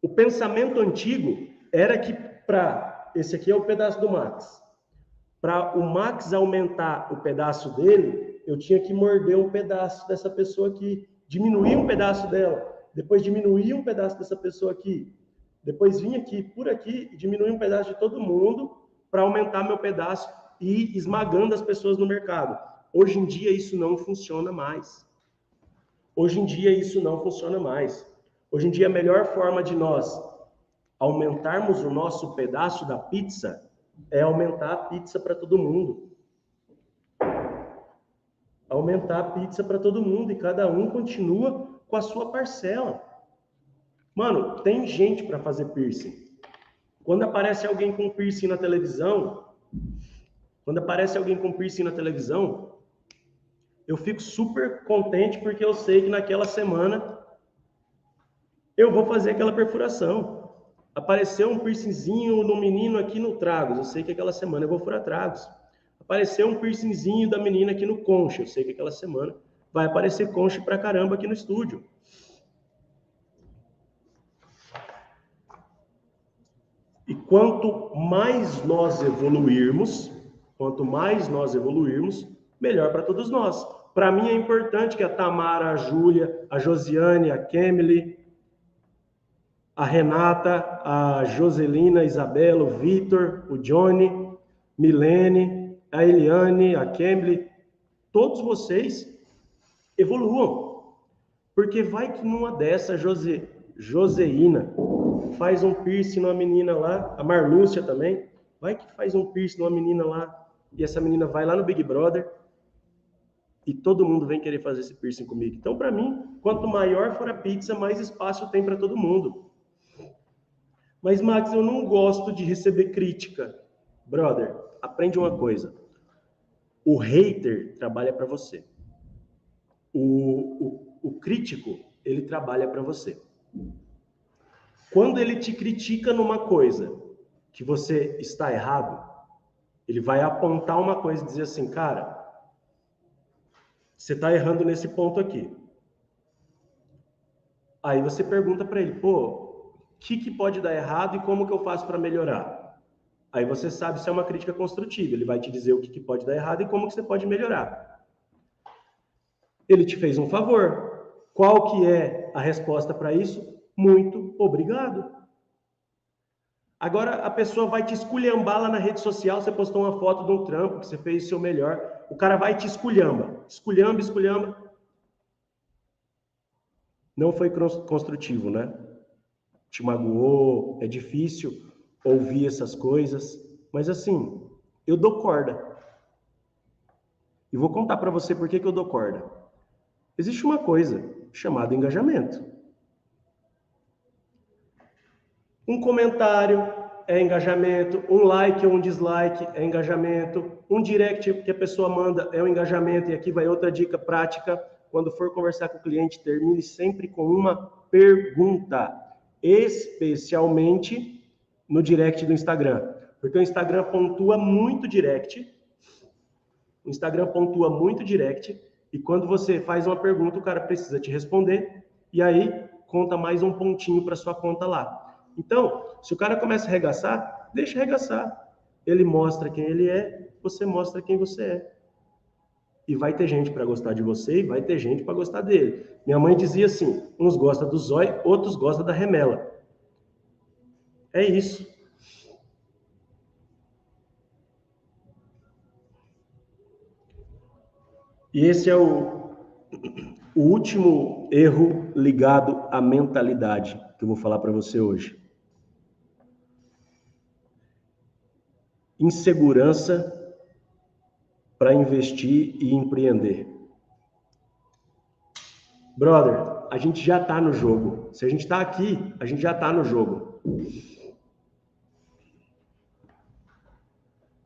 O pensamento antigo era que esse aqui é o pedaço do Max. Para o Max aumentar o pedaço dele, eu tinha que morder um pedaço dessa pessoa aqui, diminuir um pedaço dela, depois diminuir um pedaço dessa pessoa aqui, depois vir aqui, por aqui, e diminuir um pedaço de todo mundo para aumentar meu pedaço e ir esmagando as pessoas no mercado. Hoje em dia isso não funciona mais. Hoje em dia isso não funciona mais. Hoje em dia a melhor forma de nós aumentarmos o nosso pedaço da pizza é aumentar a pizza para todo mundo. Aumentar a pizza para todo mundo e cada um continua com a sua parcela. Mano, tem gente para fazer piercing. Quando aparece alguém com piercing na televisão, eu fico super contente porque eu sei que naquela semana eu vou fazer aquela perfuração. Apareceu um piercingzinho no menino aqui no Tragos, eu sei que aquela semana eu vou furar Tragos. Apareceu um piercingzinho da menina aqui no Concha, eu sei que aquela semana vai aparecer Concha pra caramba aqui no estúdio. E quanto mais nós evoluirmos, melhor para todos nós. Para mim é importante que a Tamara, a Júlia, a Josiane, a Kemily, a Renata, a Joselina, a Isabela, o Vitor, o Johnny, Milene, a Eliane, a Kemily, todos vocês evoluam. Porque vai que numa dessa, Joseína faz um piercing numa menina lá, a Marlúcia também, vai que faz um piercing numa menina lá, e essa menina vai lá no Big Brother, e todo mundo vem querer fazer esse piercing comigo. Então, para mim, quanto maior for a pizza, mais espaço tem para todo mundo. Mas, Max, eu não gosto de receber crítica. Brother, aprende uma coisa. O hater trabalha para você. O crítico, ele trabalha para você. Quando ele te critica numa coisa que você está errado, ele vai apontar uma coisa e dizer assim, cara, você está errando nesse ponto aqui. Aí você pergunta para ele, pô, o que pode dar errado e como que eu faço para melhorar? Aí você sabe se é uma crítica construtiva. Ele vai te dizer o que pode dar errado e como que você pode melhorar. Ele te fez um favor. Qual que é a resposta para isso? Muito obrigado. Agora a pessoa vai te esculhambar lá na rede social, você postou uma foto de um trampo que você fez o seu melhor, o cara vai te esculhamba. Esculhamba. Não foi construtivo, né? Te magoou, é difícil ouvir essas coisas, mas assim, eu dou corda. E vou contar para você por que eu dou corda. Existe uma coisa chamada engajamento. Um comentário é engajamento, um like ou um dislike é engajamento, um direct que a pessoa manda é um engajamento. E aqui vai outra dica prática: quando for conversar com o cliente, termine sempre com uma pergunta, especialmente no direct do Instagram, porque o Instagram pontua muito direct. O Instagram pontua muito direct, e quando você faz uma pergunta, o cara precisa te responder, e aí conta mais um pontinho para sua conta lá. Então, se o cara começa a arregaçar, deixa arregaçar. Ele mostra quem ele é, você mostra quem você é. E vai ter gente para gostar de você e vai ter gente para gostar dele. Minha mãe dizia assim, uns gostam do zóio, outros gostam da remela. É isso. E esse é o último erro ligado à mentalidade que eu vou falar para você hoje. Insegurança para investir e empreender. Brother, a gente já está no jogo. Se a gente está aqui, a gente já está no jogo.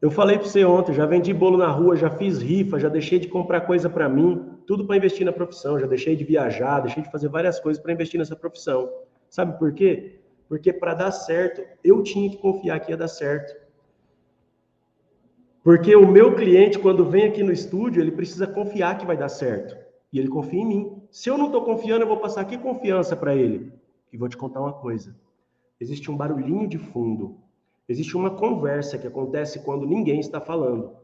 Eu falei para você ontem, já vendi bolo na rua, já fiz rifa, já deixei de comprar coisa para mim, tudo para investir na profissão, já deixei de viajar, deixei de fazer várias coisas para investir nessa profissão. Sabe por quê? Porque para dar certo, eu tinha que confiar que ia dar certo. Porque o meu cliente, quando vem aqui no estúdio, ele precisa confiar que vai dar certo. E ele confia em mim. Se eu não estou confiando, eu vou passar que confiança para ele? E vou te contar uma coisa. Existe um barulhinho de fundo. Existe uma conversa que acontece quando ninguém está falando.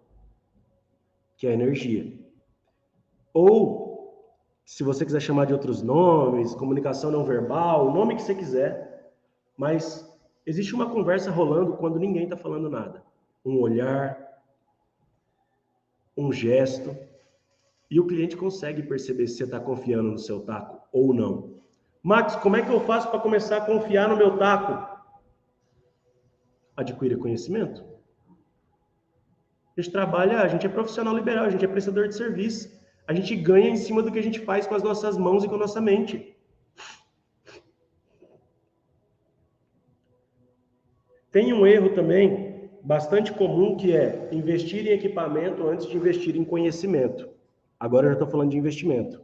Que é a energia. Ou, se você quiser chamar de outros nomes, comunicação não verbal, o nome que você quiser. Mas existe uma conversa rolando quando ninguém está falando nada. Um olhar, um gesto, e o cliente consegue perceber se você está confiando no seu taco ou não. Max, como é que eu faço para começar a confiar no meu taco? Adquira conhecimento. A gente trabalha, a gente é profissional liberal, a gente é prestador de serviço. A gente ganha em cima do que a gente faz com as nossas mãos e com a nossa mente. Tem um erro também bastante comum, que é investir em equipamento antes de investir em conhecimento. Agora eu já estou falando de investimento.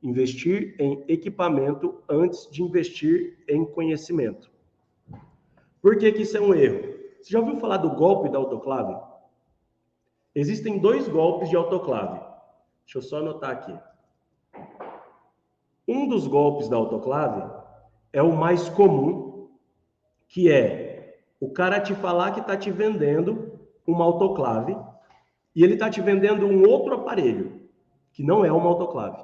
Investir em equipamento antes de investir em conhecimento. Por que que isso é um erro? Você já ouviu falar do golpe da autoclave? Existem 2 golpes de autoclave. Deixa eu só anotar aqui. Um dos golpes da autoclave é o mais comum, que é o cara te falar que está te vendendo uma autoclave e ele está te vendendo um outro aparelho, que não é uma autoclave.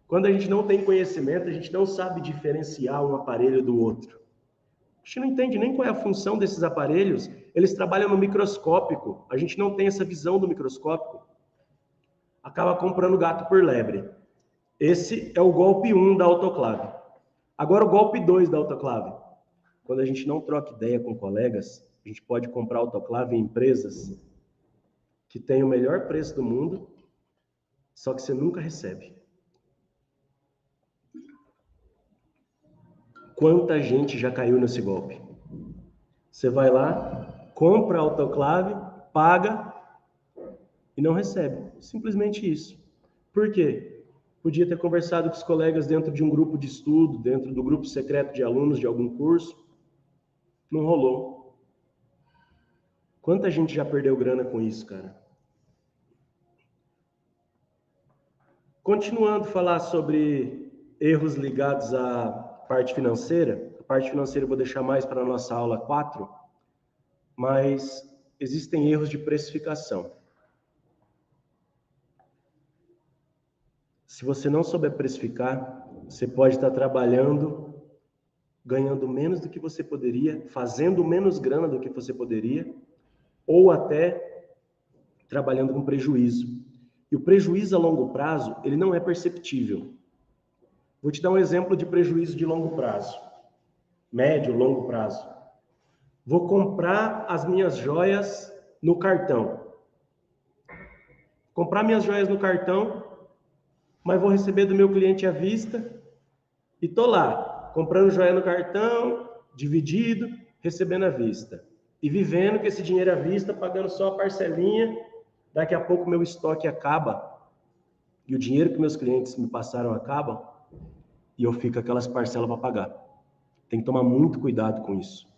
Quando a gente não tem conhecimento, a gente não sabe diferenciar um aparelho do outro. A gente não entende nem qual é a função desses aparelhos. Eles trabalham no microscópico. A gente não tem essa visão do microscópico. Acaba comprando gato por lebre. Esse é o golpe 1 da autoclave. Agora o golpe 2 da autoclave. Quando a gente não troca ideia com colegas, a gente pode comprar autoclave em empresas que têm o melhor preço do mundo, só que você nunca recebe. Quanta gente já caiu nesse golpe? Você vai lá, compra a autoclave, paga e não recebe. Simplesmente isso. Por quê? Podia ter conversado com os colegas dentro de um grupo de estudo, dentro do grupo secreto de alunos de algum curso. Não rolou. Quanta gente já perdeu grana com isso, cara? Continuando a falar sobre erros ligados à parte financeira. A parte financeira eu vou deixar mais para a nossa aula 4, mas existem erros de precificação. Se você não souber precificar, você pode estar trabalhando, ganhando menos do que você poderia, fazendo menos grana do que você poderia, ou até trabalhando com prejuízo. E o prejuízo a longo prazo, ele não é perceptível. Vou te dar um exemplo de prejuízo de longo prazo. Médio, longo prazo. Vou comprar as minhas joias no cartão. comprar minhas joias no cartão, mas vou receber do meu cliente à vista e tô lá, comprando joia no cartão, dividido, recebendo à vista. E vivendo com esse dinheiro à vista, pagando só a parcelinha, daqui a pouco meu estoque acaba e o dinheiro que meus clientes me passaram acaba e eu fico com aquelas parcelas para pagar. Tem que tomar muito cuidado com isso.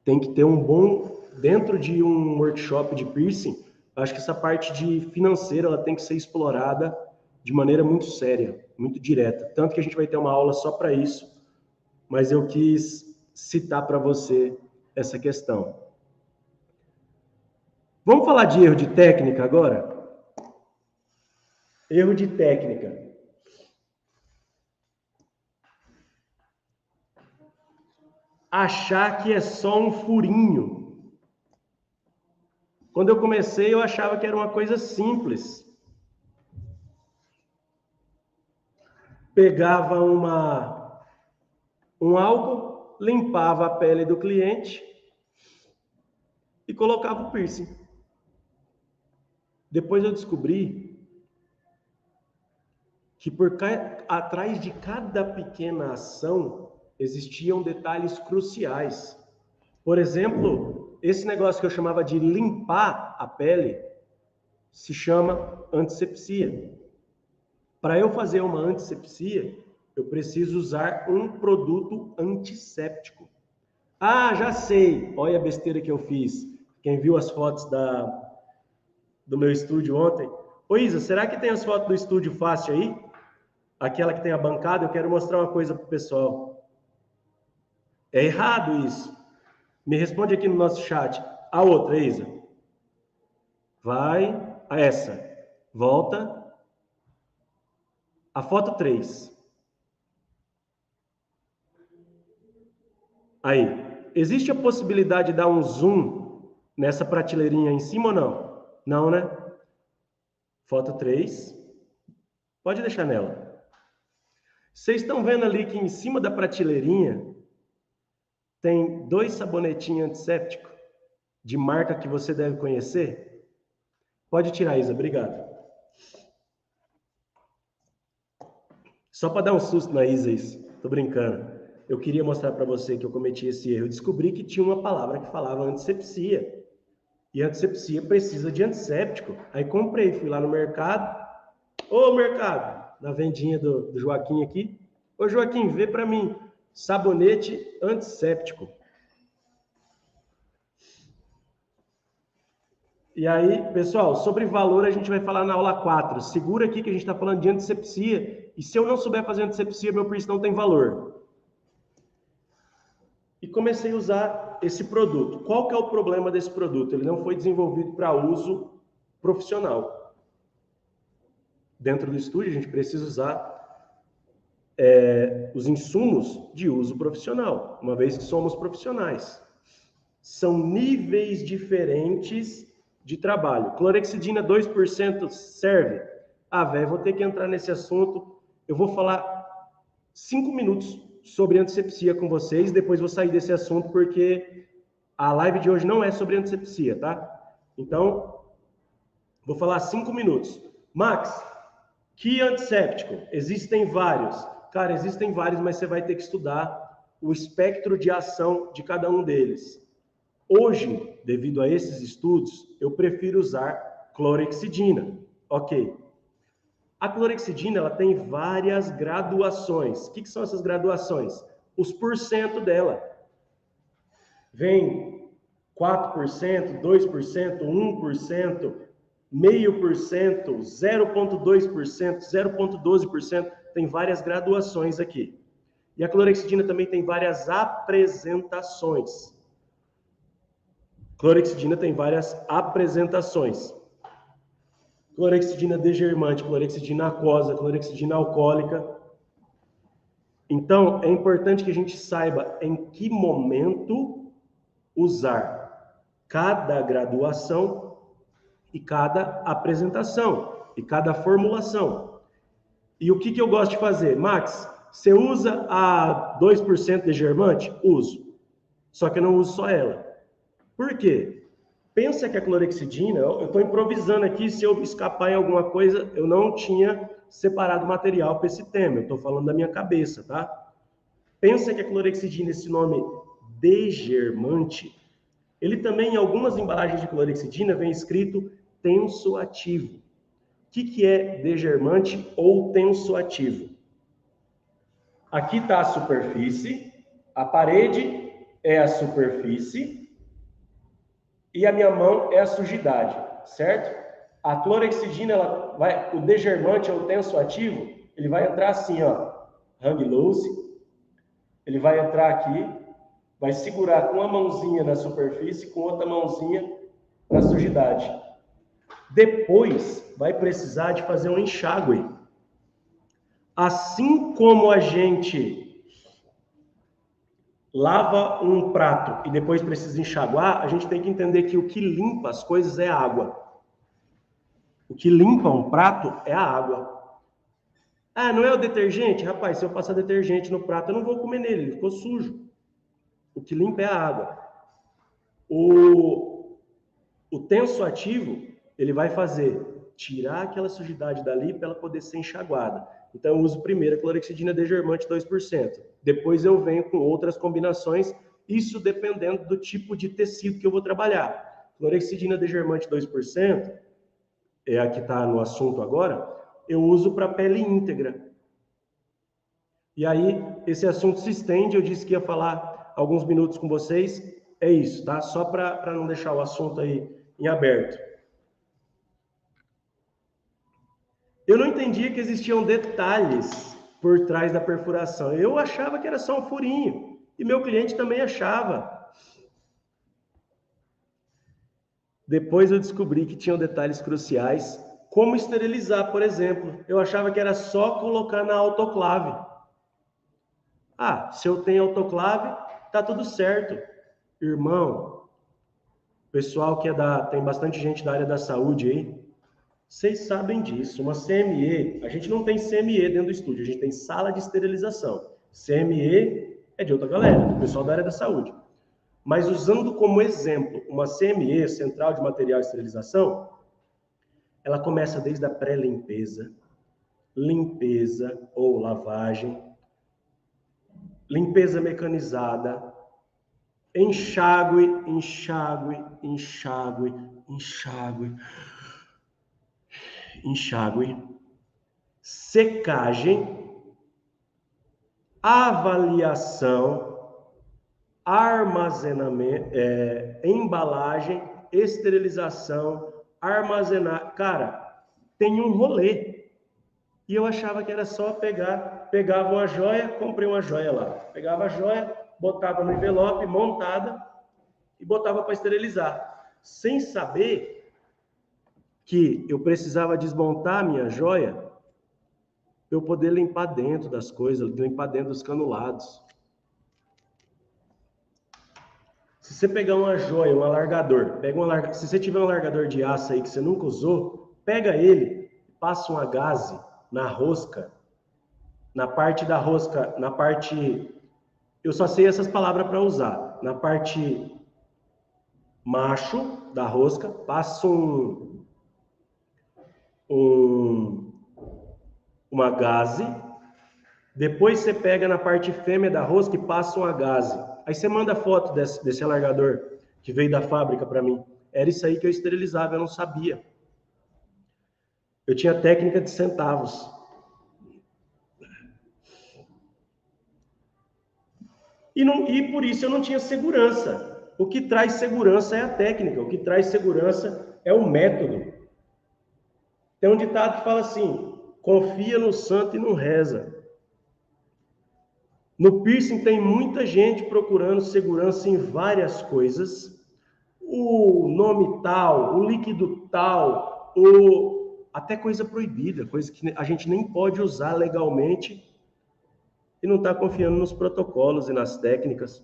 Tem que ter um bom... Dentro de um workshop de piercing, acho que essa parte de financeira ela tem que ser explorada de maneira muito séria, muito direta. Tanto que a gente vai ter uma aula só para isso, mas eu quis citar para você essa questão. Vamos falar de erro de técnica agora? Erro de técnica. Achar que é só um furinho. Quando eu comecei, eu achava que era uma coisa simples. Pegava um álcool, limpava a pele do cliente e colocava o piercing. Depois eu descobri que atrás de cada pequena ação existiam detalhes cruciais. Por exemplo, esse negócio que eu chamava de limpar a pele se chama antisepsia. Para eu fazer uma antisepsia, eu preciso usar um produto antisséptico. Ah, já sei! Olha a besteira que eu fiz. Quem viu as fotos do meu estúdio ontem. Ô Isa, será que tem as fotos do estúdio fácil aí? Aquela que tem a bancada, eu quero mostrar uma coisa pro pessoal. É errado isso. Me responde aqui no nosso chat. A outra, Isa. Vai. A essa. Volta. A foto 3. Aí. Existe a possibilidade de dar um zoom nessa prateleirinha em cima ou não? Não, né? Foto 3. Pode deixar nela. Vocês estão vendo ali que em cima da prateleirinha tem 2 sabonetinhos antissépticos de marca que você deve conhecer? Pode tirar, Isa. Obrigado. Só para dar um susto na Isa, isso. Tô brincando. Eu queria mostrar para você que eu cometi esse erro. Eu descobri que tinha uma palavra que falava antisepsia. E antisepsia precisa de antisséptico. Aí comprei, fui lá no mercado. Ô, mercado! Na vendinha do Joaquim aqui. Ô, Joaquim, vê para mim. Sabonete antisséptico. E aí, pessoal, sobre valor a gente vai falar na aula 4. Segura aqui que a gente está falando de antisepsia. E se eu não souber fazer antisepsia, meu piercing não tem valor. E comecei a usar esse produto. Qual que é o problema desse produto? Ele não foi desenvolvido para uso profissional. Dentro do estúdio, a gente precisa usar os insumos de uso profissional, uma vez que somos profissionais. São níveis diferentes de trabalho. Clorexidina 2% serve? Ah, velho, vou ter que entrar nesse assunto. Eu vou falar 5 minutos sobre antisepsia com vocês, depois vou sair desse assunto porque a live de hoje não é sobre antisepsia, tá? Então, vou falar 5 minutos. Max, que antisséptico? Existem vários. Cara, existem vários, mas você vai ter que estudar o espectro de ação de cada um deles. Hoje, devido a esses estudos, eu prefiro usar clorexidina. Ok. A clorexidina ela tem várias graduações. O que são essas graduações? Os porcento dela. Vem 4%, 2%, 1%, 0,5%, 0,2%, 0,12%. Tem várias graduações aqui. E a clorexidina também tem várias apresentações. Clorexidina tem várias apresentações. Clorexidina degermante, clorexidina aquosa, clorexidina alcoólica. Então, é importante que a gente saiba em que momento usar cada graduação e cada apresentação e cada formulação. E o que eu gosto de fazer? Max, você usa a 2% degermante? Uso. Só que eu não uso só ela. Por quê? Pensa que a clorexidina, eu estou improvisando aqui, se eu escapar em alguma coisa, eu não tinha separado material para esse tema, eu estou falando da minha cabeça, tá? Pensa que a clorexidina, esse nome degermante, ele também, em algumas embalagens de clorexidina, vem escrito tensoativo. O que é degermante ou tensoativo? Aqui está a superfície, a parede é a superfície e a minha mão é a sujidade, certo? A clorexidina, o degermante ou tensoativo, ele vai entrar assim, ó, hang loose, ele vai entrar aqui, vai segurar com uma mãozinha na superfície, com outra mãozinha na sujidade. Depois, vai precisar de fazer um enxágue. Assim como a gente lava um prato e depois precisa enxaguar, a gente tem que entender que o que limpa as coisas é a água. O que limpa um prato é a água. Ah, não é o detergente? Rapaz, se eu passar detergente no prato, eu não vou comer nele, ele ficou sujo. O que limpa é a água. O tensoativo, ele vai tirar aquela sujidade dali para ela poder ser enxaguada. Então, eu uso primeiro a clorexidina degermante 2%. Depois eu venho com outras combinações, isso dependendo do tipo de tecido que eu vou trabalhar. Clorexidina degermante 2%, é a que está no assunto agora, eu uso para pele íntegra. E aí, esse assunto se estende, eu disse que ia falar alguns minutos com vocês, é isso, tá? Só para não deixar o assunto aí em aberto. Eu não entendia que existiam detalhes por trás da perfuração. Eu achava que era só um furinho. E meu cliente também achava. Depois eu descobri que tinham detalhes cruciais, como esterilizar, por exemplo. Eu achava que era só colocar na autoclave. Ah, se eu tenho autoclave, tá tudo certo. Irmão, pessoal que tem bastante gente da área da saúde aí, vocês sabem disso, uma CME, a gente não tem CME dentro do estúdio, a gente tem sala de esterilização. CME é de outra galera, do pessoal da área da saúde. Mas usando como exemplo uma CME, Central de Material de Esterilização, ela começa desde a pré-limpeza, limpeza ou lavagem, limpeza mecanizada, enxágue, enxágue, enxágue, enxágue, enxágue, secagem, avaliação, armazenamento, embalagem, esterilização, armazenar. Cara, tem um rolê. E eu achava que era só pegava uma joia, comprei uma joia lá. Pegava a joia, botava no envelope, montada, e botava para esterilizar. Sem saber que eu precisava desmontar a minha joia para eu poder limpar dentro das coisas, limpar dentro dos canulados. Se você pegar uma joia, um alargador, se você tiver um alargador de aço aí que você nunca usou, pega ele, passa uma gaze na rosca, na parte da rosca, eu só sei essas palavras para usar, na parte macho da rosca, passa uma gaze, depois você pega na parte fêmea da rosca e passa uma gaze. Aí você manda foto desse alargador que veio da fábrica para mim. Era isso aí que eu esterilizava, eu não sabia. Eu tinha técnica de centavos. E por isso eu não tinha segurança. O que traz segurança é a técnica, o que traz segurança é o método. Tem um ditado que fala assim: confia no santo e não reza. No piercing tem muita gente procurando segurança em várias coisas. O nome tal, o líquido tal, até coisa proibida, coisa que a gente nem pode usar legalmente e não está confiando nos protocolos e nas técnicas.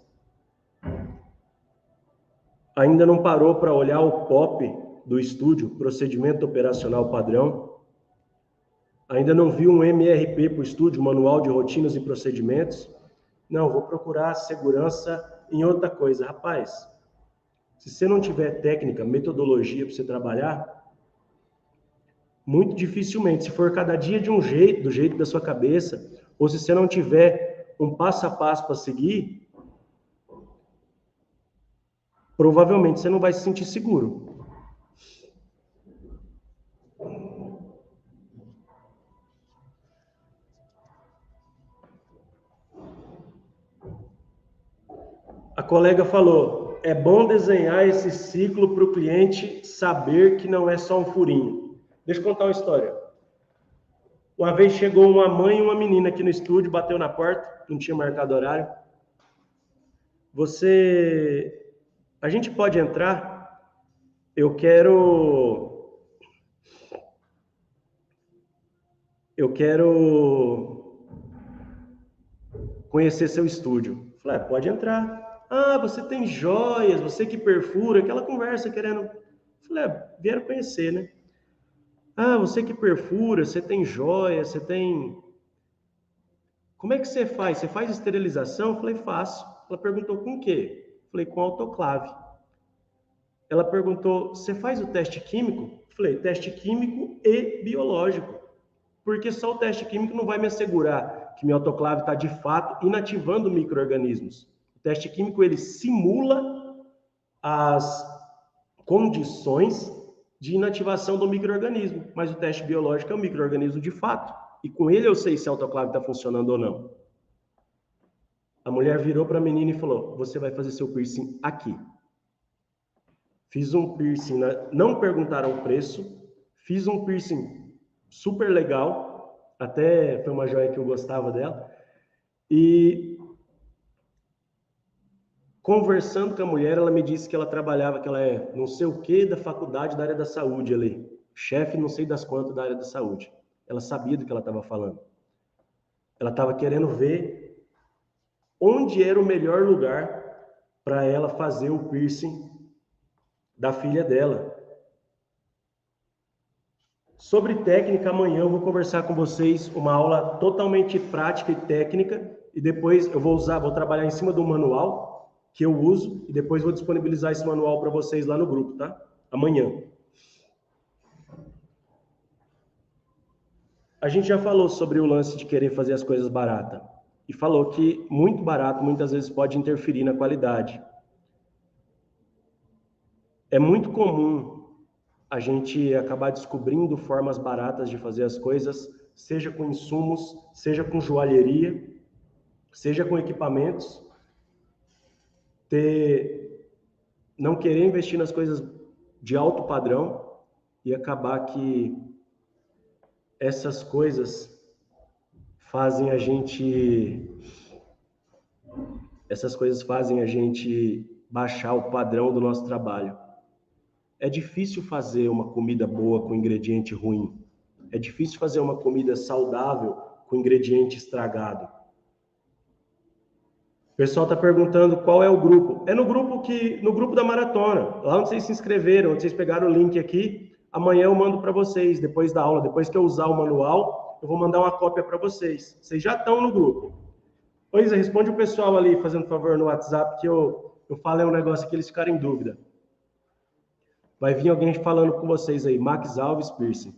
Ainda não parou para olhar o POP do estúdio, Procedimento Operacional Padrão. Ainda não viu um MRP para o estúdio, Manual de Rotinas e Procedimentos. Não, vou procurar segurança em outra coisa. Rapaz, se você não tiver técnica, metodologia para você trabalhar, muito dificilmente, se for cada dia de um jeito, do jeito da sua cabeça, ou se você não tiver um passo a passo para seguir, provavelmente você não vai se sentir seguro. A colega falou, é bom desenhar esse ciclo para o cliente saber que não é só um furinho. Deixa eu contar uma história. Uma vez chegou uma mãe e uma menina aqui no estúdio, bateu na porta, não tinha marcado horário. A gente pode entrar? Eu quero conhecer seu estúdio. Falei, pode entrar. Ah, você tem joias, você que perfura, aquela conversa querendo... Falei, vieram conhecer, né? Ah, você que perfura, você tem joias, você tem... Como é que você faz? Você faz esterilização? Falei, faço. Ela perguntou, com o quê? Falei, com autoclave. Ela perguntou, você faz o teste químico? Falei, teste químico e biológico. Porque só o teste químico não vai me assegurar que meu autoclave está de fato inativando micro-organismos. O teste químico, ele simula as condições de inativação do micro-organismo, mas o teste biológico é o micro-organismo de fato. E com ele eu sei se a autoclave está funcionando ou não. A mulher virou para a menina e falou, você vai fazer seu piercing aqui. Fiz um piercing, não perguntaram o preço, fiz um piercing super legal, até foi uma joia que eu gostava dela, e conversando com a mulher, ela me disse que ela trabalhava, que ela é não sei o que da faculdade da área da saúde ali, chefe não sei das quantas da área da saúde. Ela sabia do que ela estava falando. Ela estava querendo ver onde era o melhor lugar para ela fazer o piercing da filha dela. Sobre técnica, amanhã eu vou conversar com vocês uma aula totalmente prática e técnica, e depois eu vou trabalhar em cima do manual que eu uso, e depois vou disponibilizar esse manual para vocês lá no grupo, tá? Amanhã. A gente já falou sobre o lance de querer fazer as coisas baratas, e falou que muito barato muitas vezes pode interferir na qualidade. É muito comum a gente acabar descobrindo formas baratas de fazer as coisas, seja com insumos, seja com joalheria, seja com equipamentos, não querer investir nas coisas de alto padrão e acabar que essas coisas fazem a gente baixar o padrão do nosso trabalho. É difícil fazer uma comida boa com ingrediente ruim. É difícil fazer uma comida saudável com ingrediente estragado. O pessoal está perguntando qual é o grupo. É no grupo da maratona, lá onde vocês se inscreveram, onde vocês pegaram o link aqui. Amanhã eu mando para vocês, depois da aula, depois que eu usar o manual, eu vou mandar uma cópia para vocês. Vocês já estão no grupo. Pois é, responde o pessoal ali, fazendo favor, no WhatsApp, que eu falei um negócio que eles ficaram em dúvida. Vai vir alguém falando com vocês aí, Max Alves Piercing.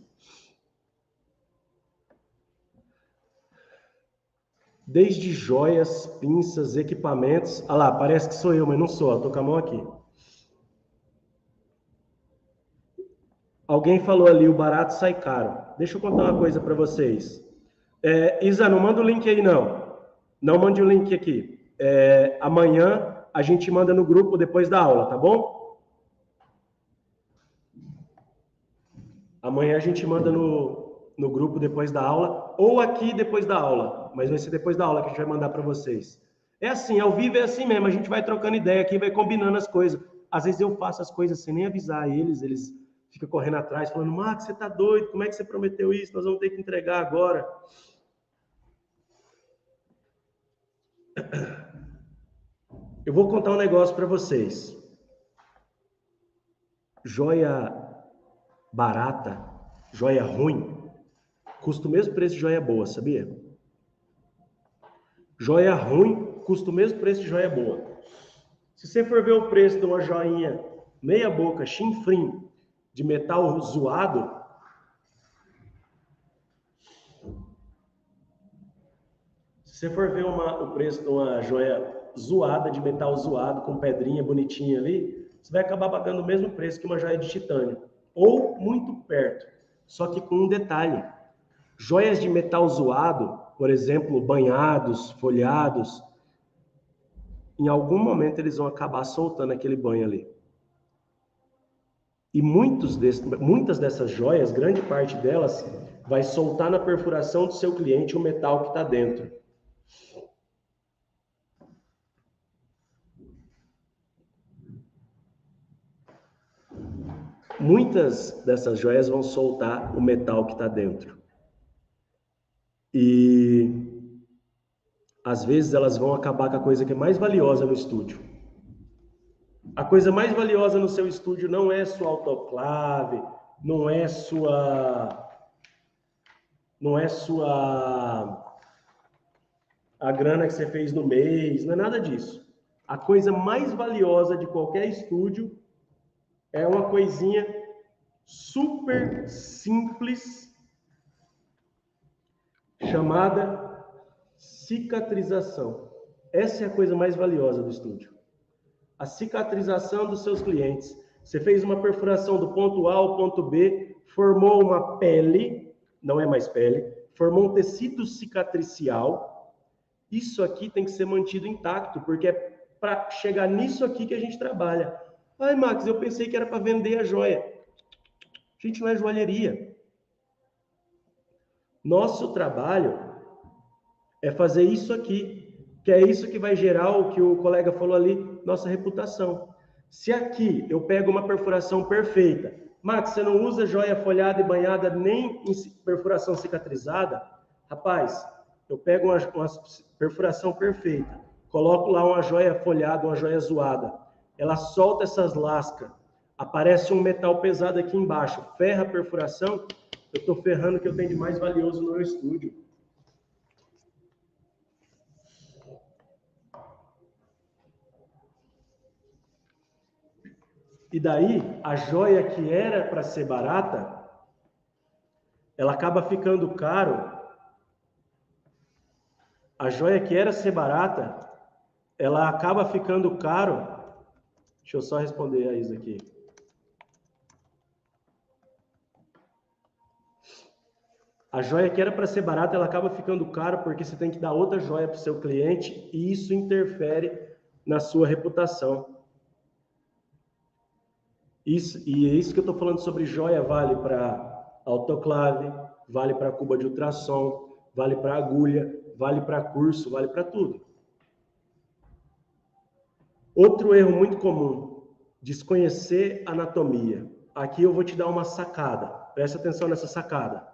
Desde joias, pinças, equipamentos... Ah lá, parece que sou eu, mas não sou, eu tô com a mão aqui. Alguém falou ali, o barato sai caro. Deixa eu contar uma coisa para vocês. Isa, não manda o link aí, não. Não mande o link aqui. Amanhã a gente manda no grupo depois da aula, tá bom? Amanhã a gente manda no grupo depois da aula, ou aqui depois da aula, mas vai ser depois da aula que a gente vai mandar para vocês. É assim, ao vivo é assim mesmo, a gente vai trocando ideia aqui, vai combinando as coisas. Às vezes eu faço as coisas sem nem avisar eles ficam correndo atrás, falando, Max, você tá doido, como é que você prometeu isso? Nós vamos ter que entregar agora. Eu vou contar um negócio para vocês. Joia barata, joia ruim, custa o mesmo preço de joia boa, sabia? Joia ruim custa o mesmo preço de joia boa. Se você for ver o preço de uma joinha meia boca, chinfrim, de metal zoado, se você for ver o preço de uma joia zoada, de metal zoado, com pedrinha bonitinha ali, você vai acabar pagando o mesmo preço que uma joia de titânio, ou muito perto, só que com um detalhe. Joias de metal zoado, por exemplo, banhados, folhados, em algum momento eles vão acabar soltando aquele banho ali. E muitas dessas joias, grande parte delas, vai soltar na perfuração do seu cliente o metal que está dentro. Muitas dessas joias vão soltar o metal que está dentro. E às vezes elas vão acabar com a coisa que é mais valiosa no estúdio. A coisa mais valiosa no seu estúdio não é sua autoclave, não é a grana que você fez no mês, não é nada disso. A coisa mais valiosa de qualquer estúdio é uma coisinha super simples chamada cicatrização. Essa é a coisa mais valiosa do estúdio. A cicatrização dos seus clientes. Você fez uma perfuração do ponto A ao ponto B, formou uma pele, não é mais pele, formou um tecido cicatricial. Isso aqui tem que ser mantido intacto, porque é para chegar nisso aqui que a gente trabalha. Ai, Max, eu pensei que era para vender a joia. Gente, não é joalheria. Nosso trabalho é fazer isso aqui, que é isso que vai gerar o que o colega falou ali, nossa reputação. Se aqui eu pego uma perfuração perfeita, Max, você não usa joia folhada e banhada nem em perfuração cicatrizada? Rapaz, eu pego uma perfuração perfeita, coloco lá uma joia folhada, uma joia zoada, ela solta essas lascas, aparece um metal pesado aqui embaixo, ferra a perfuração, eu estou ferrando o que eu tenho de mais valioso no meu estúdio. E daí, a joia que era para ser barata, ela acaba ficando caro. A joia que era ser barata, ela acaba ficando caro. Deixa eu só responder a isso aqui. A joia que era para ser barata, ela acaba ficando caro porque você tem que dar outra joia para o seu cliente e isso interfere na sua reputação. E é isso que eu estou falando sobre joia, vale para autoclave, vale para cuba de ultrassom, vale para agulha, vale para curso, vale para tudo. Outro erro muito comum, desconhecer anatomia. Aqui eu vou te dar uma sacada, presta atenção nessa sacada.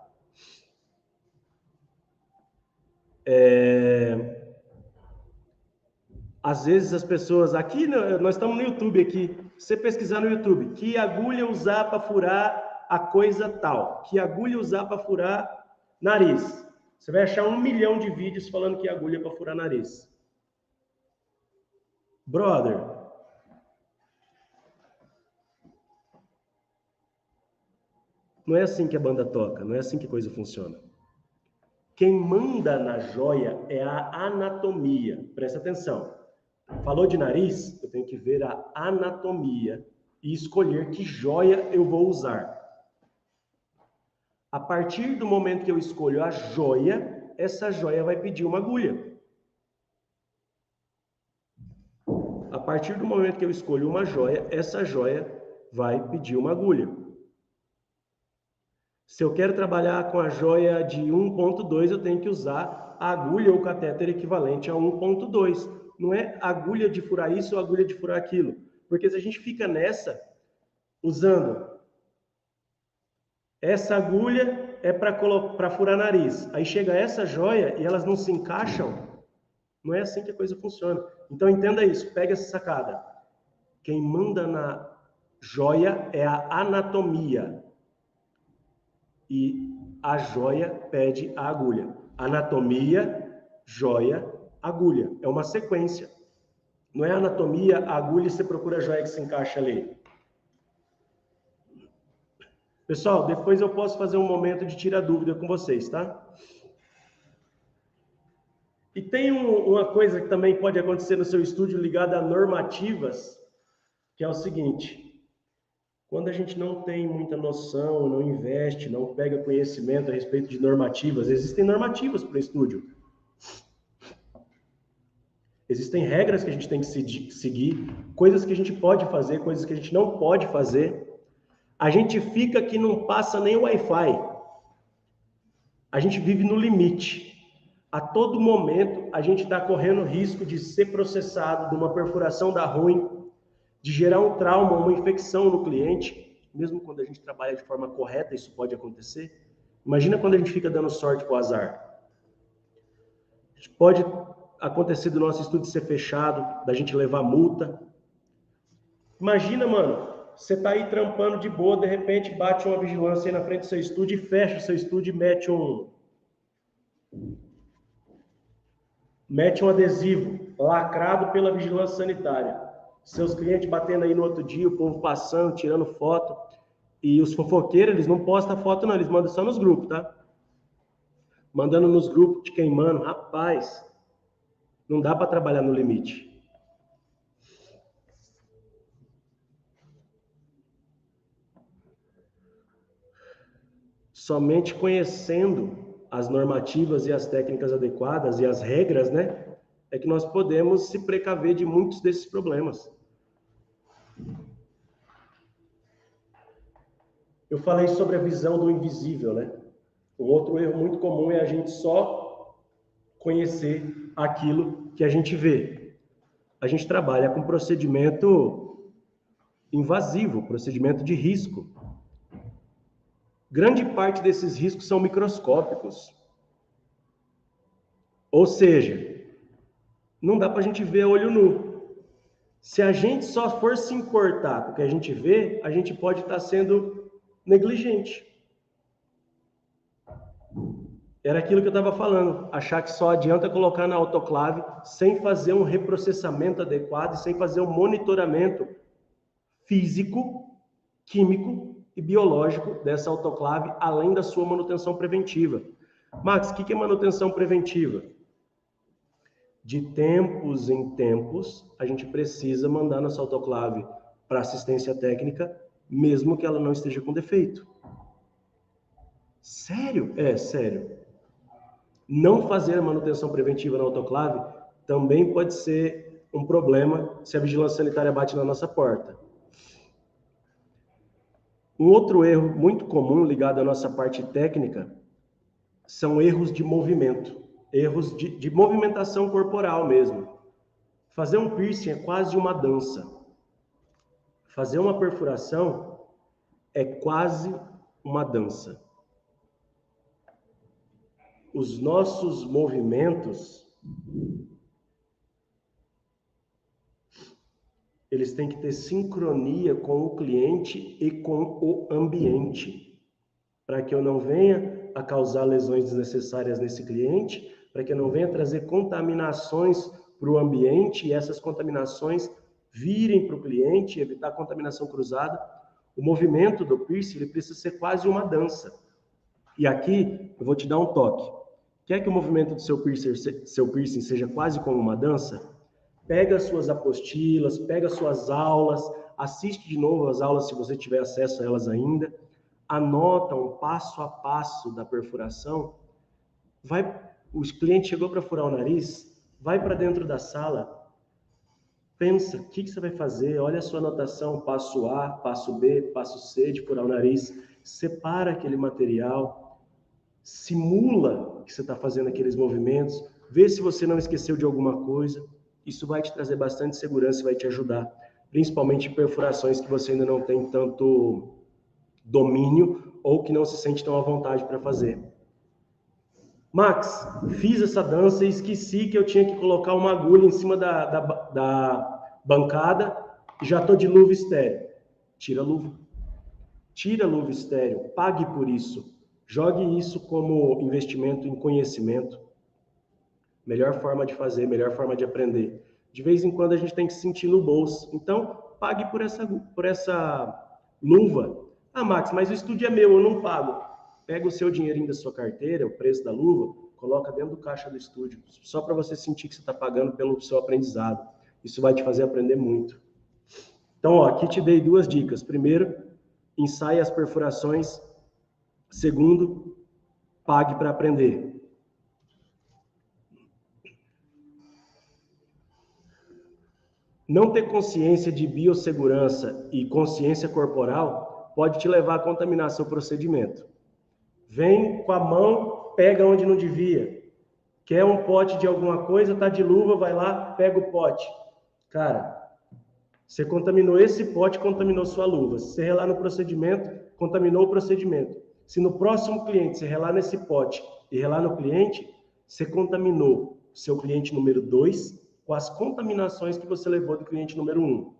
Às vezes as pessoas, aqui nós estamos no YouTube aqui, você pesquisar no YouTube, que agulha usar para furar a coisa tal, que agulha usar para furar nariz. Você vai achar 1 milhão de vídeos falando que agulha para furar nariz. Brother, não é assim que a banda toca, não é assim que a coisa funciona. Quem manda na joia é a anatomia, presta atenção. Falou de nariz, eu tenho que ver a anatomia e escolher que joia eu vou usar. A partir do momento que eu escolho a joia, essa joia vai pedir uma agulha. A partir do momento que eu escolho uma joia, essa joia vai pedir uma agulha. Se eu quero trabalhar com a joia de 1.2, eu tenho que usar a agulha ou catéter equivalente a 1.2. Não é agulha de furar isso ou agulha de furar aquilo. Porque se a gente fica nessa, usando essa agulha é para furar nariz. Aí chega essa joia e elas não se encaixam, não é assim que a coisa funciona. Então entenda isso, pega essa sacada. Quem manda na joia é a anatomia. E a joia pede a agulha. Anatomia, joia, agulha. É uma sequência. Não é anatomia, agulha e você procura a joia que se encaixa ali. Pessoal, depois eu posso fazer um momento de tirar dúvida com vocês, tá? E tem uma coisa que também pode acontecer no seu estúdio ligada a normativas, que é o seguinte: quando a gente não tem muita noção, não investe, não pega conhecimento a respeito de normativas, existem normativas para o estúdio. Existem regras que a gente tem que seguir, coisas que a gente pode fazer, coisas que a gente não pode fazer. A gente fica que não passa nem o Wi-Fi. A gente vive no limite. A todo momento, a gente está correndo risco de ser processado, de uma perfuração dar ruim, de gerar um trauma, uma infecção no cliente. Mesmo quando a gente trabalha de forma correta, isso pode acontecer. Imagina quando a gente fica dando sorte pro azar. A gente pode acontecer do nosso estúdio ser fechado, da gente levar multa. Imagina, mano, você tá aí trampando de boa, de repente bate uma vigilância aí na frente do seu estúdio e fecha o seu estúdio e mete um adesivo lacrado pela vigilância sanitária. Seus clientes batendo aí no outro dia, o povo passando, tirando foto. E os fofoqueiros, eles não postam foto não, eles mandam só nos grupos, tá? Mandando nos grupos, te queimando. Rapaz, não dá para trabalhar no limite. Somente conhecendo as normativas e as técnicas adequadas e as regras, né, é que nós podemos se precaver de muitos desses problemas. Eu falei sobre a visão do invisível, né? Um outro erro muito comum é a gente só conhecer aquilo que a gente vê. A gente trabalha com procedimento invasivo, procedimento de risco. Grande parte desses riscos são microscópicos. Ou seja, não dá para a gente ver a olho nu. Se a gente só for se importar com o que a gente vê, a gente pode estar sendo negligente. Era aquilo que eu estava falando, achar que só adianta colocar na autoclave sem fazer um reprocessamento adequado, sem fazer um monitoramento físico, químico e biológico dessa autoclave, além da sua manutenção preventiva. Max, o que é manutenção preventiva? De tempos em tempos, a gente precisa mandar nossa autoclave para assistência técnica, mesmo que ela não esteja com defeito. Sério? É, sério. Não fazer a manutenção preventiva na autoclave também pode ser um problema se a vigilância sanitária bate na nossa porta. Um outro erro muito comum ligado à nossa parte técnica são erros de movimento, erros de movimentação corporal mesmo. Fazer um piercing é quase uma dança. Fazer uma perfuração é quase uma dança. Os nossos movimentos, eles têm que ter sincronia com o cliente e com o ambiente, para que eu não venha a causar lesões desnecessárias nesse cliente, para que eu não venha trazer contaminações para o ambiente e essas contaminações virem para o cliente, evitar contaminação cruzada. O movimento do piercing, ele precisa ser quase uma dança. E aqui eu vou te dar um toque. Quer que o movimento do seu piercing seja quase como uma dança? Pega as suas apostilas, pega as suas aulas, assiste de novo as aulas se você tiver acesso a elas ainda, anota um passo a passo da perfuração. O cliente chegou para furar o nariz, vai para dentro da sala, pensa, o que você vai fazer? Olha a sua anotação, passo A, passo B, passo C de furar o nariz, separa aquele material, simula que você está fazendo aqueles movimentos, vê se você não esqueceu de alguma coisa. Isso vai te trazer bastante segurança e vai te ajudar, principalmente em perfurações que você ainda não tem tanto domínio ou que não se sente tão à vontade para fazer. Max, fiz essa dança e esqueci que eu tinha que colocar uma agulha em cima da bancada e já estou de luva estéreo. Tira a luva. Tira a luva estéreo, pague por isso. Jogue isso como investimento em conhecimento. Melhor forma de fazer, melhor forma de aprender. De vez em quando a gente tem que sentir no bolso. Então, pague por essa luva. Ah, Max, mas o estúdio é meu, eu não pago. Pega o seu dinheirinho da sua carteira, o preço da luva, coloca dentro do caixa do estúdio, só para você sentir que você está pagando pelo seu aprendizado. Isso vai te fazer aprender muito. Então, ó, aqui te dei 2 dicas. Primeiro, ensaie as perfurações. Segundo, pague para aprender. Não ter consciência de biossegurança e consciência corporal pode te levar a contaminar seu procedimento. Vem com a mão, pega onde não devia. Quer um pote de alguma coisa, tá de luva, vai lá, pega o pote. Cara, você contaminou esse pote, contaminou sua luva. Se você relar no procedimento, contaminou o procedimento. Se no próximo cliente você relar nesse pote e relar no cliente, você contaminou seu cliente número 2 com as contaminações que você levou do cliente número 1.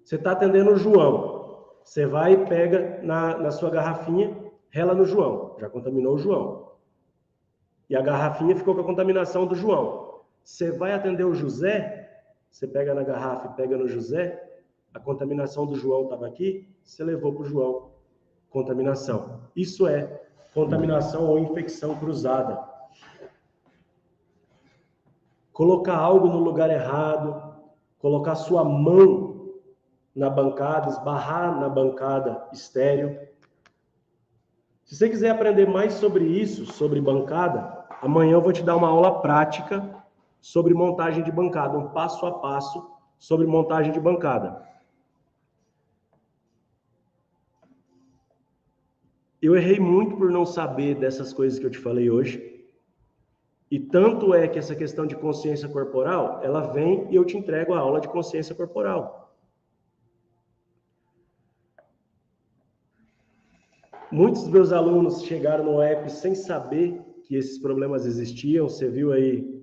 Você está atendendo o João. Você vai e pega na sua garrafinha, rela no João. Já contaminou o João. E a garrafinha ficou com a contaminação do João. Você vai atender o José, você pega na garrafa e pega no José, a contaminação do João estava aqui, você levou para o João. Contaminação. Isso é contaminação ou infecção cruzada. Colocar algo no lugar errado, colocar sua mão na bancada, esbarrar na bancada estéril. Se você quiser aprender mais sobre isso, sobre bancada, amanhã eu vou te dar uma aula prática sobre montagem de bancada, um passo a passo sobre montagem de bancada. Eu errei muito por não saber dessas coisas que eu te falei hoje. E tanto é que essa questão de consciência corporal, ela vem e eu te entrego a aula de consciência corporal. Muitos dos meus alunos chegaram no app sem saber que esses problemas existiam. Você viu aí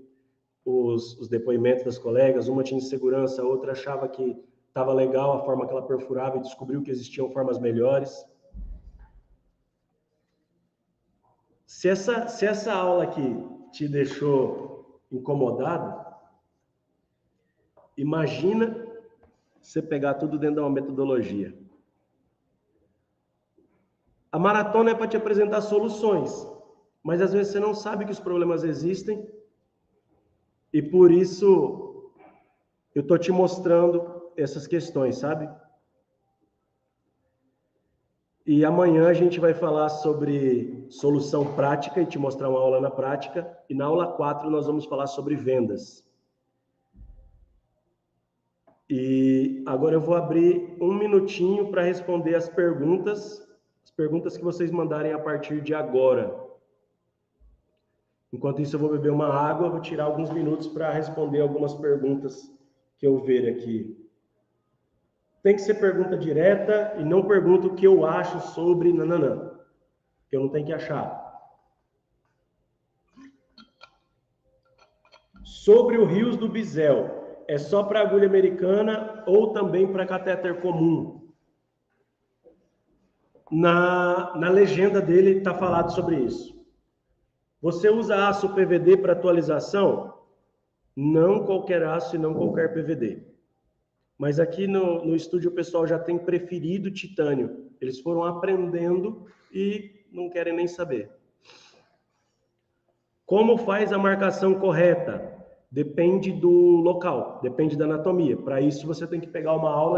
os depoimentos das colegas, uma tinha insegurança, a outra achava que estava legal a forma que ela perfurava e descobriu que existiam formas melhores. Se essa aula aqui te deixou incomodado, imagina você pegar tudo dentro de uma metodologia. A maratona é para te apresentar soluções, mas às vezes você não sabe que os problemas existem e por isso eu estou te mostrando essas questões, sabe? E amanhã a gente vai falar sobre solução prática e te mostrar uma aula na prática. E na aula 4 nós vamos falar sobre vendas. E agora eu vou abrir um minutinho para responder as perguntas que vocês mandarem a partir de agora. Enquanto isso eu vou beber uma água, vou tirar alguns minutos para responder algumas perguntas que eu ver aqui. Tem que ser pergunta direta e não pergunta o que eu acho sobre nananã, que eu não tenho que achar. Sobre o Rios do Bisel, é só para agulha americana ou também para catéter comum? Na legenda dele está falado sobre isso. Você usa aço PVD para atualização? Não qualquer aço e não qualquer PVD. Mas aqui no estúdio o pessoal já tem preferido titânio. Eles foram aprendendo e não querem nem saber. Como faz a marcação correta? Depende do local, depende da anatomia. Para isso você tem que pegar uma aula